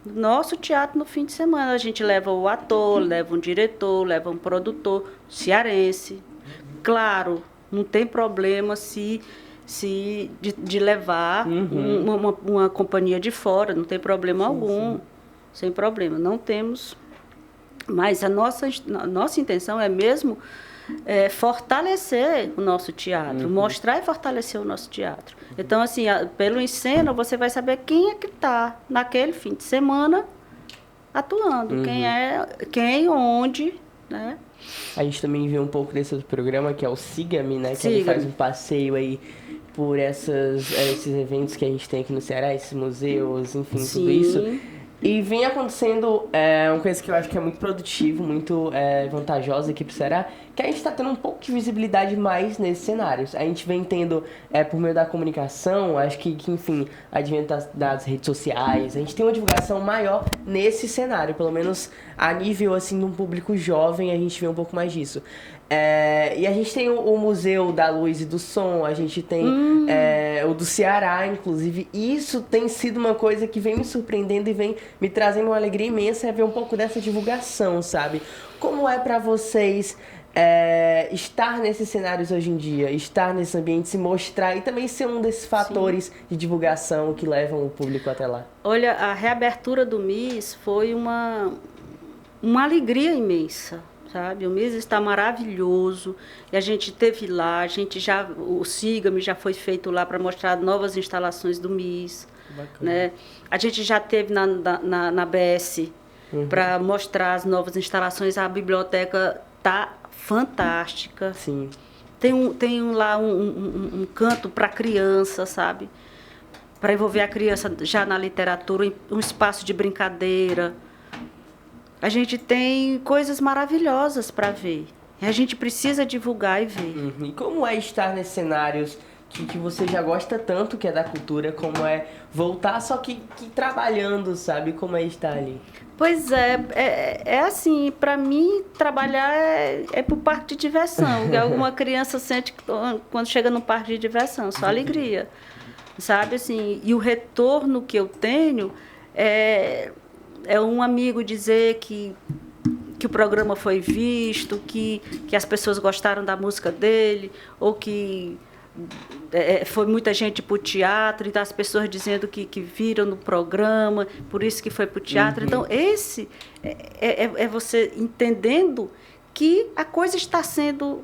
Nosso teatro no fim de semana. A gente leva o ator, leva um diretor, leva um produtor cearense. Claro, não tem problema de levar uma companhia de fora, não tem problema algum. Sem problema, não temos. Mas a nossa intenção é mesmo fortalecer o nosso teatro, mostrar e fortalecer o nosse teatro. Então, assim, pelo Encena, você vai saber quem é que está naquele fim de semana atuando, quem, onde, né? A gente também vê um pouco desse outro programa, que é o Siga-me, né? Que ele Siga-me. faz um passeio aí por esses eventos que a gente tem aqui no Ceará, esses museus, enfim, tudo isso. E vem acontecendo uma coisa que eu acho que é muito produtivo, muito vantajosa aqui pro Ceará, que a gente está tendo um pouco de visibilidade mais nesses cenários. A gente vem tendo, por meio da comunicação, acho que enfim, advento das redes sociais, a gente tem uma divulgação maior nesse cenário, pelo menos a nível assim de um público jovem, a gente vê um pouco mais disso. E a gente tem o Museu da Luz e do Som, a gente tem o do Ceará, inclusive. Isso tem sido uma coisa que vem me surpreendendo e vem me trazendo uma alegria imensa, ver um pouco dessa divulgação, sabe? Como é pra vocês estar nesses cenários hoje em dia, estar nesse ambiente, se mostrar e também ser um desses fatores de divulgação que levam o público até lá? Olha, a reabertura do MIS foi uma alegria imensa. Sabe? O MIS está maravilhoso e a gente esteve lá, o Siga-me já foi feito lá para mostrar novas instalações do MIS. Né? A gente já esteve na BS para mostrar as novas instalações, a biblioteca está fantástica. Sim. Tem lá um canto para criança, sabe? Para envolver a criança já na literatura, um espaço de brincadeira. A gente tem coisas maravilhosas para ver. A gente precisa divulgar e ver. E como é estar nesses cenários que você já gosta tanto, que é da cultura, como é voltar, só que trabalhando, sabe? Como é estar ali? Pois é assim, para mim, trabalhar é pro parque de diversão. Alguma criança sente quando chega no parque de diversão, só alegria. Sabe, assim, e o retorno que eu tenho é um amigo dizer que o programa foi visto, que as pessoas gostaram da música dele, ou que foi muita gente para o teatro, então as pessoas dizendo que viram no programa, por isso que foi para o teatro. Então, esse é você entendendo que a coisa está sendo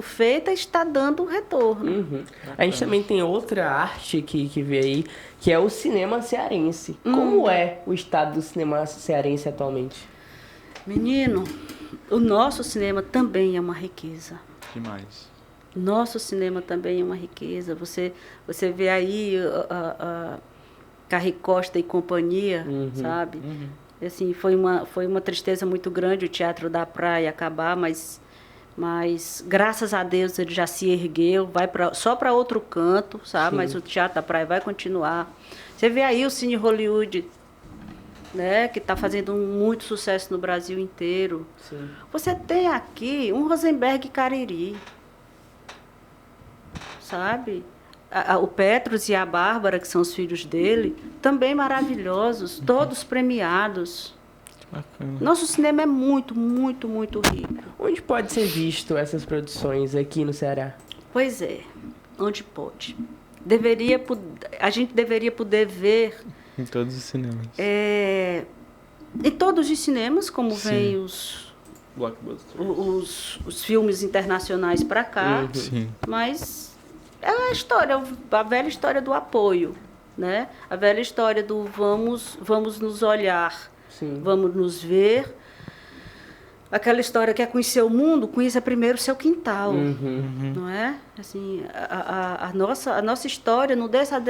feita e está dando retorno. A gente também tem outra arte que vê aí, que é o cinema cearense. Como é o estado do cinema cearense atualmente? Menino, o nosso cinema também é uma riqueza. Demais. Nosso cinema também é uma riqueza. Você vê aí a Carri Costa e companhia, sabe? Assim, foi uma tristeza muito grande o Teatro da Praia acabar, mas graças a Deus ele já se ergueu, só para outro canto, sabe? Mas o Teatro da Praia vai continuar. Você vê aí o Cine Hollywood, né, que está fazendo muito sucesso no Brasil inteiro. Sim. Você tem aqui um Rosenberg Cariri, sabe? O Petros e a Bárbara, que são os filhos dele, também maravilhosos, todos premiados. Bacana. Nosso cinema é muito, muito, muito rico. Onde pode ser visto essas produções aqui no Ceará? Pois é, onde pode. A gente deveria poder ver Em todos os cinemas. em todos os cinemas, como Sim. vem os Blockbuster. filmes internacionais para cá, Sim. mas é a velha história do apoio, né? A velha história do vamos nos olhar, Sim. vamos nos ver. Aquela história que é conhecer o mundo, conheça primeiro o seu quintal, não é? Assim, a nossa história não deixa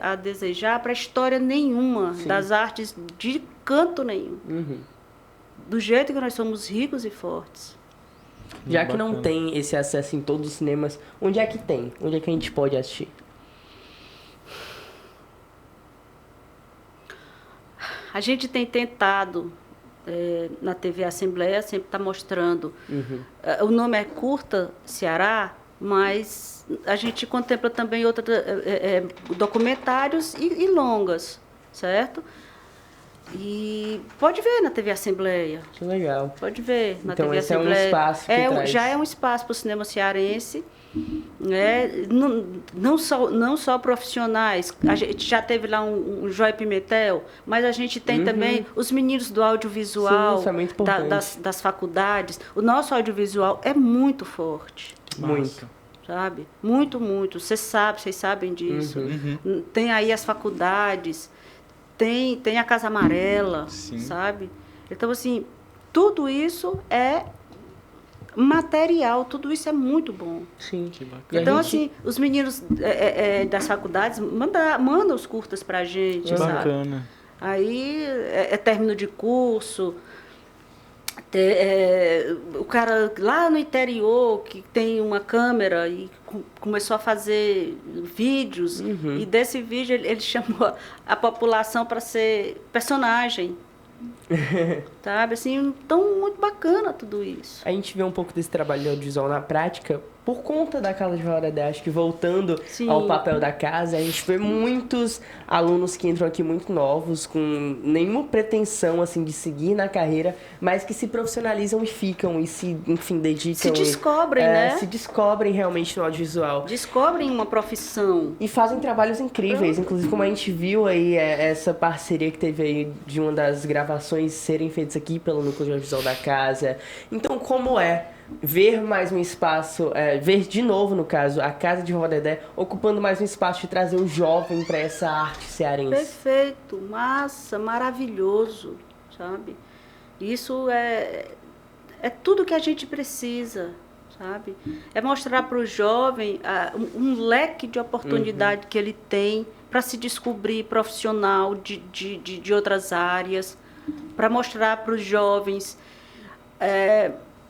a desejar para história nenhuma, Sim. das artes de canto nenhum. Do jeito que nós somos ricos e fortes. Já que não Bacana. tem esse acesso em todos os cinemas, onde é que tem? Onde é que a gente pode assistir? A gente tem tentado, na TV Assembleia, sempre está mostrando. O nome é Curta Ceará, mas a gente contempla também documentários e longas, certo? E pode ver na TV Assembleia. Que legal. Pode ver na Então TV esse é um Assembleia. espaço que traz. Já é um espaço para o cinema cearense. Né? Não só profissionais. A gente já teve lá um Joy Pimentel, mas a gente tem também os meninos do audiovisual. Sim, isso é muito importante. das faculdades. O nosso audiovisual é muito forte. Muito. Sabe? Muito, muito. Vocês sabem disso. Tem aí as faculdades, tem a Casa Amarela, Sim. sabe? Então, assim, tudo isso é material, tudo isso é muito bom. Sim. Que bacana. E a Então, gente- assim, os meninos das faculdades mandam os curtas pra gente, Que sabe? bacana. Aí é término de curso. O cara lá no interior que tem uma câmera e começou a fazer vídeos, e desse vídeo ele chamou a população para ser personagem. Sabe, assim, então muito bacana tudo isso. A gente vê um pouco desse trabalho de audiovisual na prática por conta da Casa de Valadares. Acho que voltando Sim. ao papel da casa, a gente vê muitos alunos que entram aqui muito novos, com nenhuma pretensão assim de seguir na carreira, mas que se profissionalizam e ficam e se, enfim, dedicam. Se descobrem, né? Se descobrem realmente no audiovisual. Descobrem uma profissão. E fazem trabalhos incríveis, inclusive como a gente viu aí, essa parceria que teve aí de uma das gravações serem feitas aqui pelo Núcleo de Audiovisual da Casa. Então, como é ver mais um espaço, ver de novo, no caso, a Casa de Vovó Dedé ocupando mais um espaço de trazer o jovem para essa arte cearense? Perfeito, massa, maravilhoso, sabe? Isso é tudo que a gente precisa, sabe? É mostrar para o jovem um leque de oportunidade que ele tem para se descobrir profissional de outras áreas, para mostrar para os jovens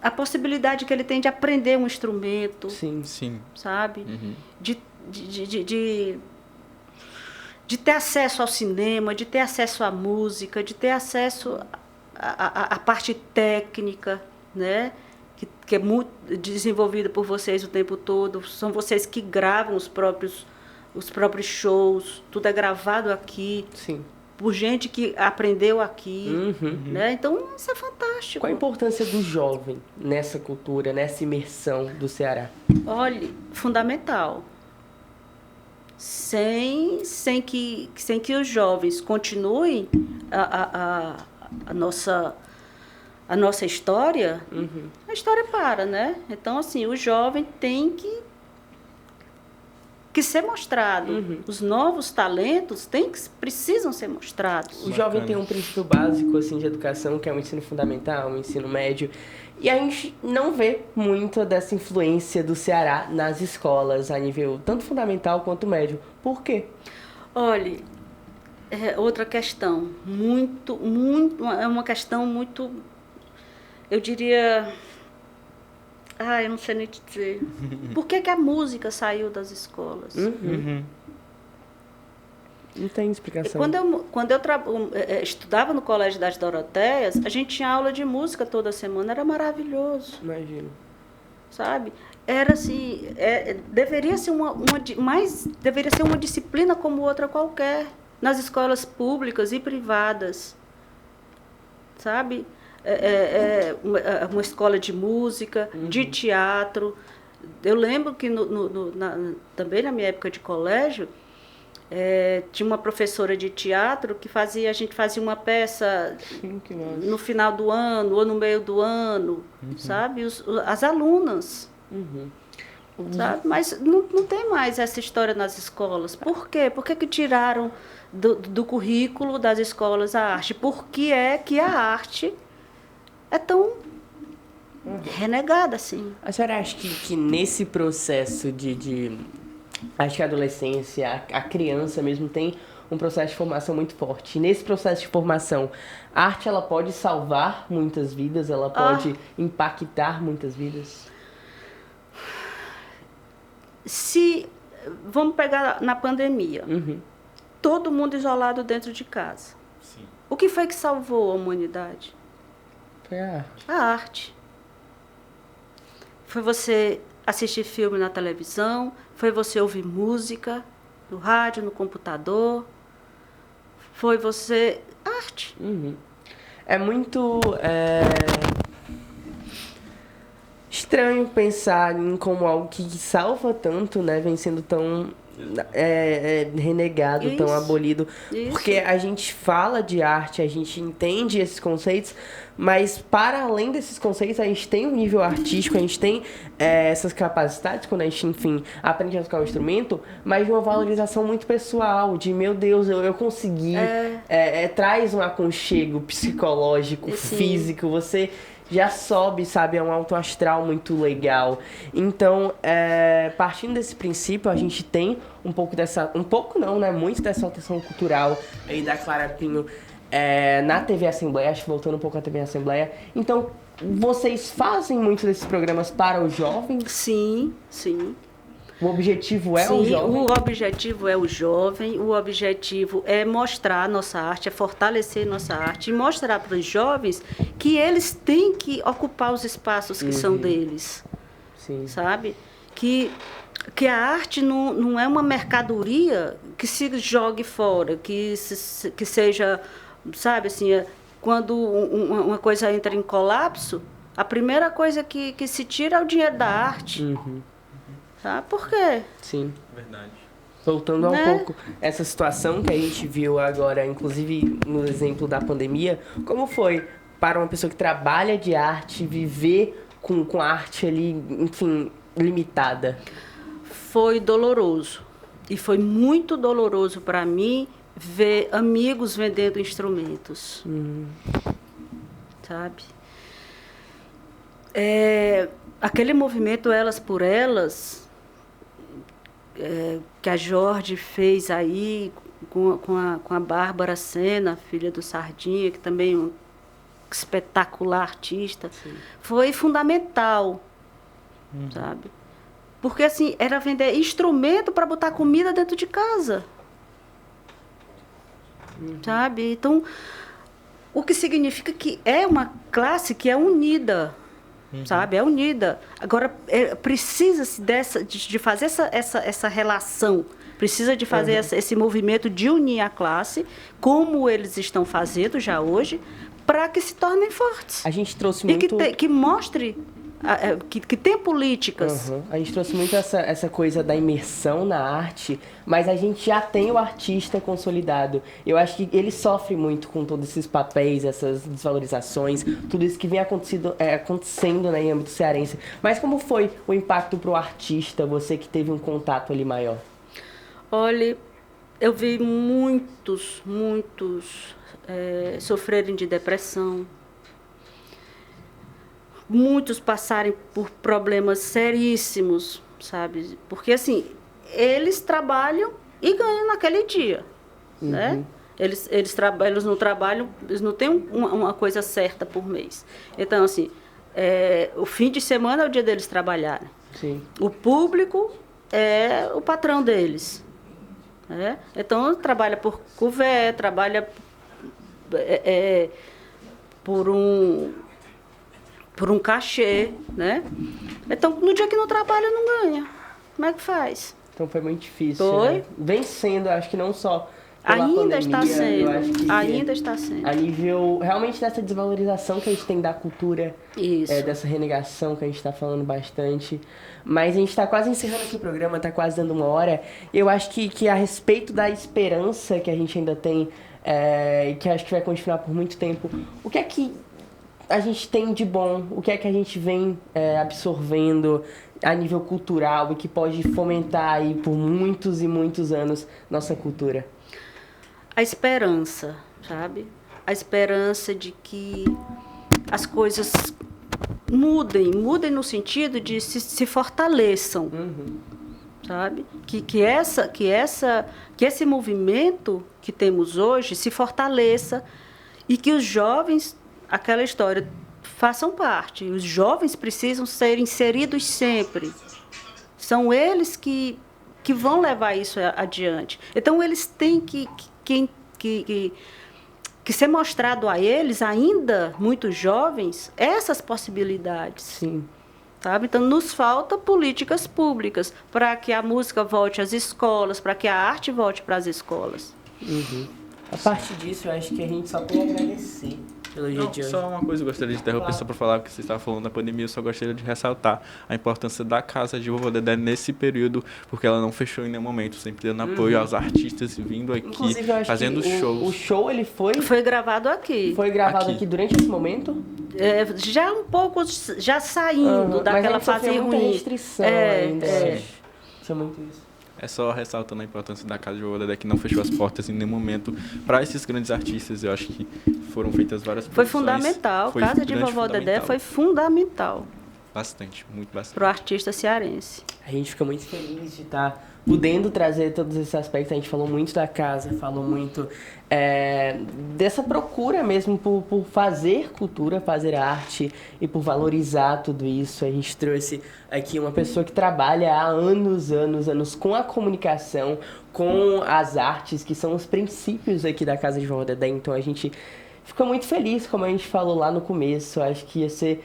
a possibilidade que ele tem de aprender um instrumento, Sim. Sim. sabe? De ter acesso ao cinema, de ter acesso à música, de ter acesso à parte técnica, né? Que é muito desenvolvida por vocês o tempo todo. São vocês que gravam os próprios shows, tudo é gravado aqui, Sim. por gente que aprendeu aqui, né? Então, isso é fantástico. Qual a importância do jovem nessa cultura, nessa imersão do Ceará? Olha, fundamental. Sem que os jovens continuem a nossa história, a história para, né? Então, assim, o jovem tem que ser mostrado. Os novos talentos precisam ser mostrados. O jovem tem um princípio básico assim, de educação, que é o ensino fundamental, o ensino médio. E a gente não vê muito dessa influência do Ceará nas escolas, a nível tanto fundamental quanto médio. Por quê? Olha, outra questão, é uma questão muito, eu diria, eu não sei nem te dizer. Por que a música saiu das escolas? Não tem explicação. Quando eu estudava no Colégio das Doroteias, a gente tinha aula de música toda semana, era maravilhoso, Imagino. sabe? Era assim, deveria ser deveria ser uma disciplina como outra qualquer, nas escolas públicas e privadas, sabe? Uma escola de música, de teatro. Eu lembro que também na minha época de colégio, Tinha uma professora de teatro que a gente fazia uma peça no final do ano ou no meio do ano, sabe? As alunas. Sabe? Mas não tem mais essa história nas escolas. Por quê? Por que tiraram do currículo das escolas a arte? Por que é que a arte é tão renegada assim? A senhora acha que nesse processo acho que a adolescência, a criança mesmo tem um processo de formação muito forte. E nesse processo de formação, a arte ela pode salvar muitas vidas, ela pode impactar muitas vidas? Vamos pegar na pandemia. Todo mundo isolado dentro de casa. Sim. O que foi que salvou a humanidade? Foi a arte. A arte. Foi você assistir filme na televisão, foi você ouvir música no rádio, no computador, foi você... arte. É muito estranho pensar em como algo que salva tanto, né, vem sendo tão renegado, tão abolido. Porque a gente fala de arte, a gente entende esses conceitos, mas para além desses conceitos, a gente tem um nível artístico, a gente tem essas capacidades quando a gente, enfim, aprende a tocar um instrumento, mas de uma valorização muito pessoal, de meu Deus, eu consegui. Traz um aconchego psicológico, físico, você já sobe, sabe, é um alto astral muito legal. Então, partindo desse princípio, a gente tem um pouco muito dessa alteração cultural aí da Clara Pinho na TV Assembleia, acho que voltando um pouco à TV Assembleia. Então, vocês fazem muito desses programas para os jovens? Sim, sim. O objetivo é o jovem? O objetivo é o jovem, o objetivo é mostrar a nossa arte, é fortalecer nossa arte e mostrar para os jovens que eles têm que ocupar os espaços que são deles. Sim. Sabe? Que a arte não é uma mercadoria que se jogue fora, que seja, sabe, assim, quando uma coisa entra em colapso, a primeira coisa que se tira é o dinheiro da arte. Sabe por quê? Sim. Verdade. Voltando um pouco essa situação que a gente viu agora, inclusive no exemplo da pandemia, como foi para uma pessoa que trabalha de arte viver com arte ali, enfim, limitada? Foi doloroso. E foi muito doloroso para mim ver amigos vendendo instrumentos. Sabe? Aquele movimento Elas por Elas, que a Jorge fez aí com a Bárbara Sena, filha do Sardinha, que também é um espetacular artista, foi fundamental, sabe? Porque, assim, era vender instrumento para botar comida dentro de casa, sabe? Então, o que significa que é uma classe que é unida, sabe? É unida. Agora, precisa-se de fazer essa relação, precisa de fazer esse movimento de unir a classe, como eles estão fazendo já hoje, para que se tornem fortes. A gente trouxe muito... E que mostre que tem políticas. A gente trouxe muito essa coisa da imersão na arte, mas a gente já tem o artista consolidado. Eu acho que ele sofre muito com todos esses papéis, essas desvalorizações, tudo isso que vem acontecendo, né, em âmbito cearense. Mas como foi o impacto para o artista, você que teve um contato ali maior? Olha, eu vi muitos sofrerem de depressão, muitos passarem por problemas seríssimos, sabe? Porque, assim, eles trabalham e ganham naquele dia, né? Eles não trabalham, eles não têm uma coisa certa por mês. Então, assim, o fim de semana é o dia deles trabalharem. Sim. O público é o patrão deles, né? Então, trabalha por couvert, trabalha por um cachê, né? Então, no dia que não trabalha, não ganha. Como é que faz? Então foi muito difícil. Foi. Né? Vem sendo, acho que não só pela Ainda está pandemia, sendo, eu acho que ainda está sendo. a nível realmente dessa desvalorização que a gente tem da cultura, Isso. dessa renegação que a gente está falando bastante. Mas a gente está quase encerrando aqui o programa, está quase dando 1 hora. Eu acho que a respeito da esperança que a gente ainda tem, e que acho que vai continuar por muito tempo, o que é que a gente tem de bom? O que é que a gente vem absorvendo a nível cultural e que pode fomentar aí por muitos e muitos anos nossa cultura? A esperança, sabe? A esperança de que as coisas mudem no sentido de se fortaleçam, sabe? Que esse movimento que temos hoje se fortaleça e que os jovens, aquela história, façam parte. Os jovens precisam ser inseridos sempre. São eles que vão levar isso adiante. Então, eles têm que ser mostrado a eles, ainda muito jovens, essas possibilidades. Sim. Sabe? Então, nos falta políticas públicas para que a música volte às escolas, para que a arte volte para as escolas. A partir disso, eu acho que a gente só tem a agradecer pelo dia de hoje. Só uma coisa, eu gostaria de interromper só para falar, porque você estava falando da pandemia, eu só gostaria de ressaltar a importância da Casa de Vovó Dedé nesse período, porque ela não fechou em nenhum momento, sempre dando apoio aos artistas vindo aqui, Inclusive, eu acho fazendo que shows. O show, ele Foi gravado aqui. foi gravado Aqui. aqui durante esse momento? Já um pouco, já saindo daquela mas a gente fase sofreu muita ruim. restrição ainda, eu acho. Tinha muito isso. É só ressaltando a importância da Casa de Vovó Dedé, que não fechou as portas em nenhum momento para esses grandes artistas. Eu acho que foram feitas várias Foi produções. fundamental. Foi Casa de grande, Vovó Dedé fundamental. foi fundamental Bastante, muito bastante. para o artista cearense. A gente fica muito feliz de estar podendo trazer todos esses aspectos. A gente falou muito da casa, falou muito dessa procura mesmo por fazer cultura, fazer arte e por valorizar tudo isso. A gente trouxe aqui uma pessoa que trabalha há anos com a comunicação, com as artes, que são os princípios aqui da Casa de Vovó Dedé. Então a gente fica muito feliz, como a gente falou lá no começo. Acho que ia ser,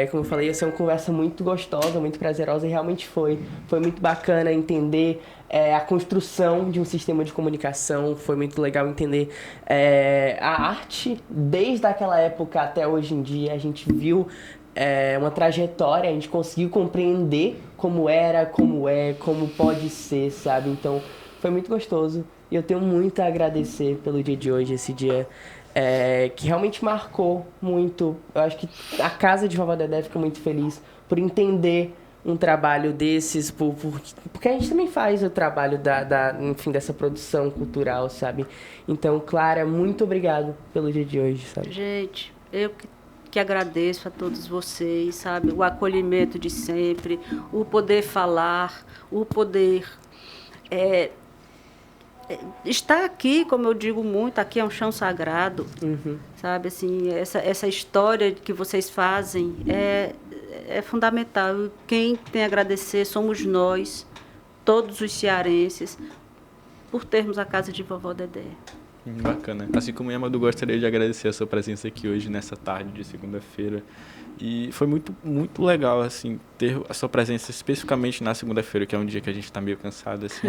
como eu falei, ia ser uma conversa muito gostosa, muito prazerosa, e realmente foi. Foi muito bacana entender a construção de um sistema de comunicação. Foi muito legal entender a arte desde aquela época até hoje em dia. A gente viu uma trajetória, a gente conseguiu compreender como era, como é, como pode ser, sabe? Então, foi muito gostoso. E eu tenho muito a agradecer pelo dia de hoje, esse dia que realmente marcou muito. Eu acho que a Casa de Vovó Dedé fica muito feliz por entender um trabalho desses, porque a gente também faz o trabalho enfim, dessa produção cultural, sabe? Então, Clara, muito obrigado pelo dia de hoje, sabe? Gente, eu que agradeço a todos vocês, sabe? O acolhimento de sempre, o poder falar, o poder estar aqui, como eu digo muito, aqui é um chão sagrado, sabe? Assim, essa história que vocês fazem é fundamental. Quem tem a agradecer somos nós, todos os cearenses, por termos a Casa de Vovó Dedé. Bacana. Assim como eu, Amadu, gostaria de agradecer a sua presença aqui hoje, nessa tarde de segunda-feira. E foi muito, muito legal, assim, ter a sua presença especificamente na segunda-feira, que é um dia que a gente está meio cansado, assim,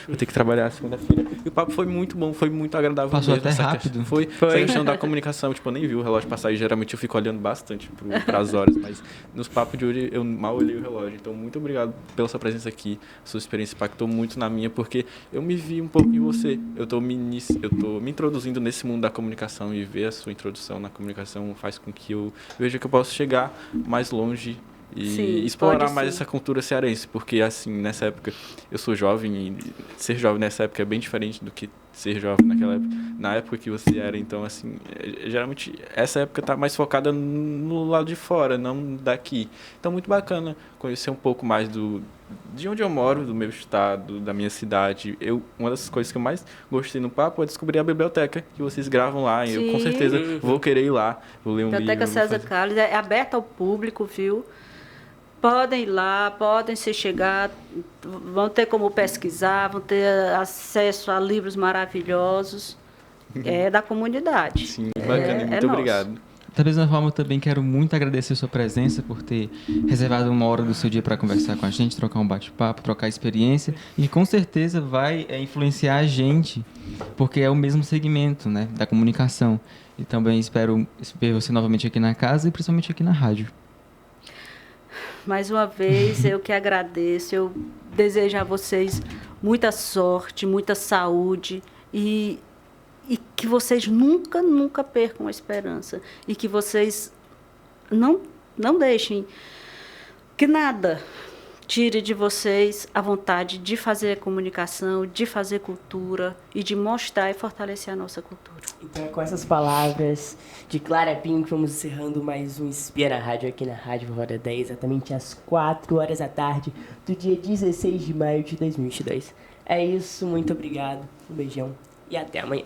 vou ter que trabalhar na segunda-feira. E o papo foi muito bom, foi muito agradável. Passou mesmo, até rápido. Foi. Essa questão da comunicação, tipo, eu nem vi o relógio passar, e geralmente eu fico olhando bastante para as horas, mas nos papos de hoje eu mal olhei o relógio. Então, muito obrigado pela sua presença aqui. Sua experiência impactou muito na minha, porque eu me vi um pouco em você. Eu tô me introduzindo nesse mundo da comunicação, e ver a sua introdução na comunicação faz com que eu veja que eu posso chegar mais longe e Sim, explorar pode mais sim. essa cultura cearense, porque assim, nessa época, eu sou jovem, e ser jovem nessa época é bem diferente do que ser jovem naquela época, na época que você era. Então, assim, geralmente essa época tá mais focada no lado de fora, não daqui. Então, muito bacana conhecer um pouco mais de onde eu moro, do meu estado, da minha cidade. Uma das coisas que eu mais gostei no papo é descobrir a biblioteca que vocês gravam lá. E eu com Sim. certeza vou querer ir lá, vou ler um Biblioteca livro. César Carlos é aberta ao público, viu? Podem ir lá, podem se chegar, vão ter como pesquisar, vão ter acesso a livros maravilhosos da comunidade. Sim, bacana, muito nosso. obrigado. Da mesma forma, eu também quero muito agradecer a sua presença por ter reservado uma hora do seu dia para conversar com a gente, trocar um bate-papo, trocar experiência e com certeza vai influenciar a gente, porque é o mesmo segmento, né, da comunicação. E também espero ver você novamente aqui na casa e principalmente aqui na rádio. Mais uma vez, eu que agradeço. Eu desejo a vocês muita sorte, muita saúde e que vocês nunca, nunca percam a esperança. E que vocês não deixem que nada tire de vocês a vontade de fazer comunicação, de fazer cultura e de mostrar e fortalecer a nossa cultura. Então, com essas palavras de Clara Pinho, vamos encerrando mais um Espia na Rádio aqui na Rádio Roda 10, exatamente às 4 horas da tarde do dia 16 de maio de 2022. É isso, muito obrigado, um beijão e até amanhã.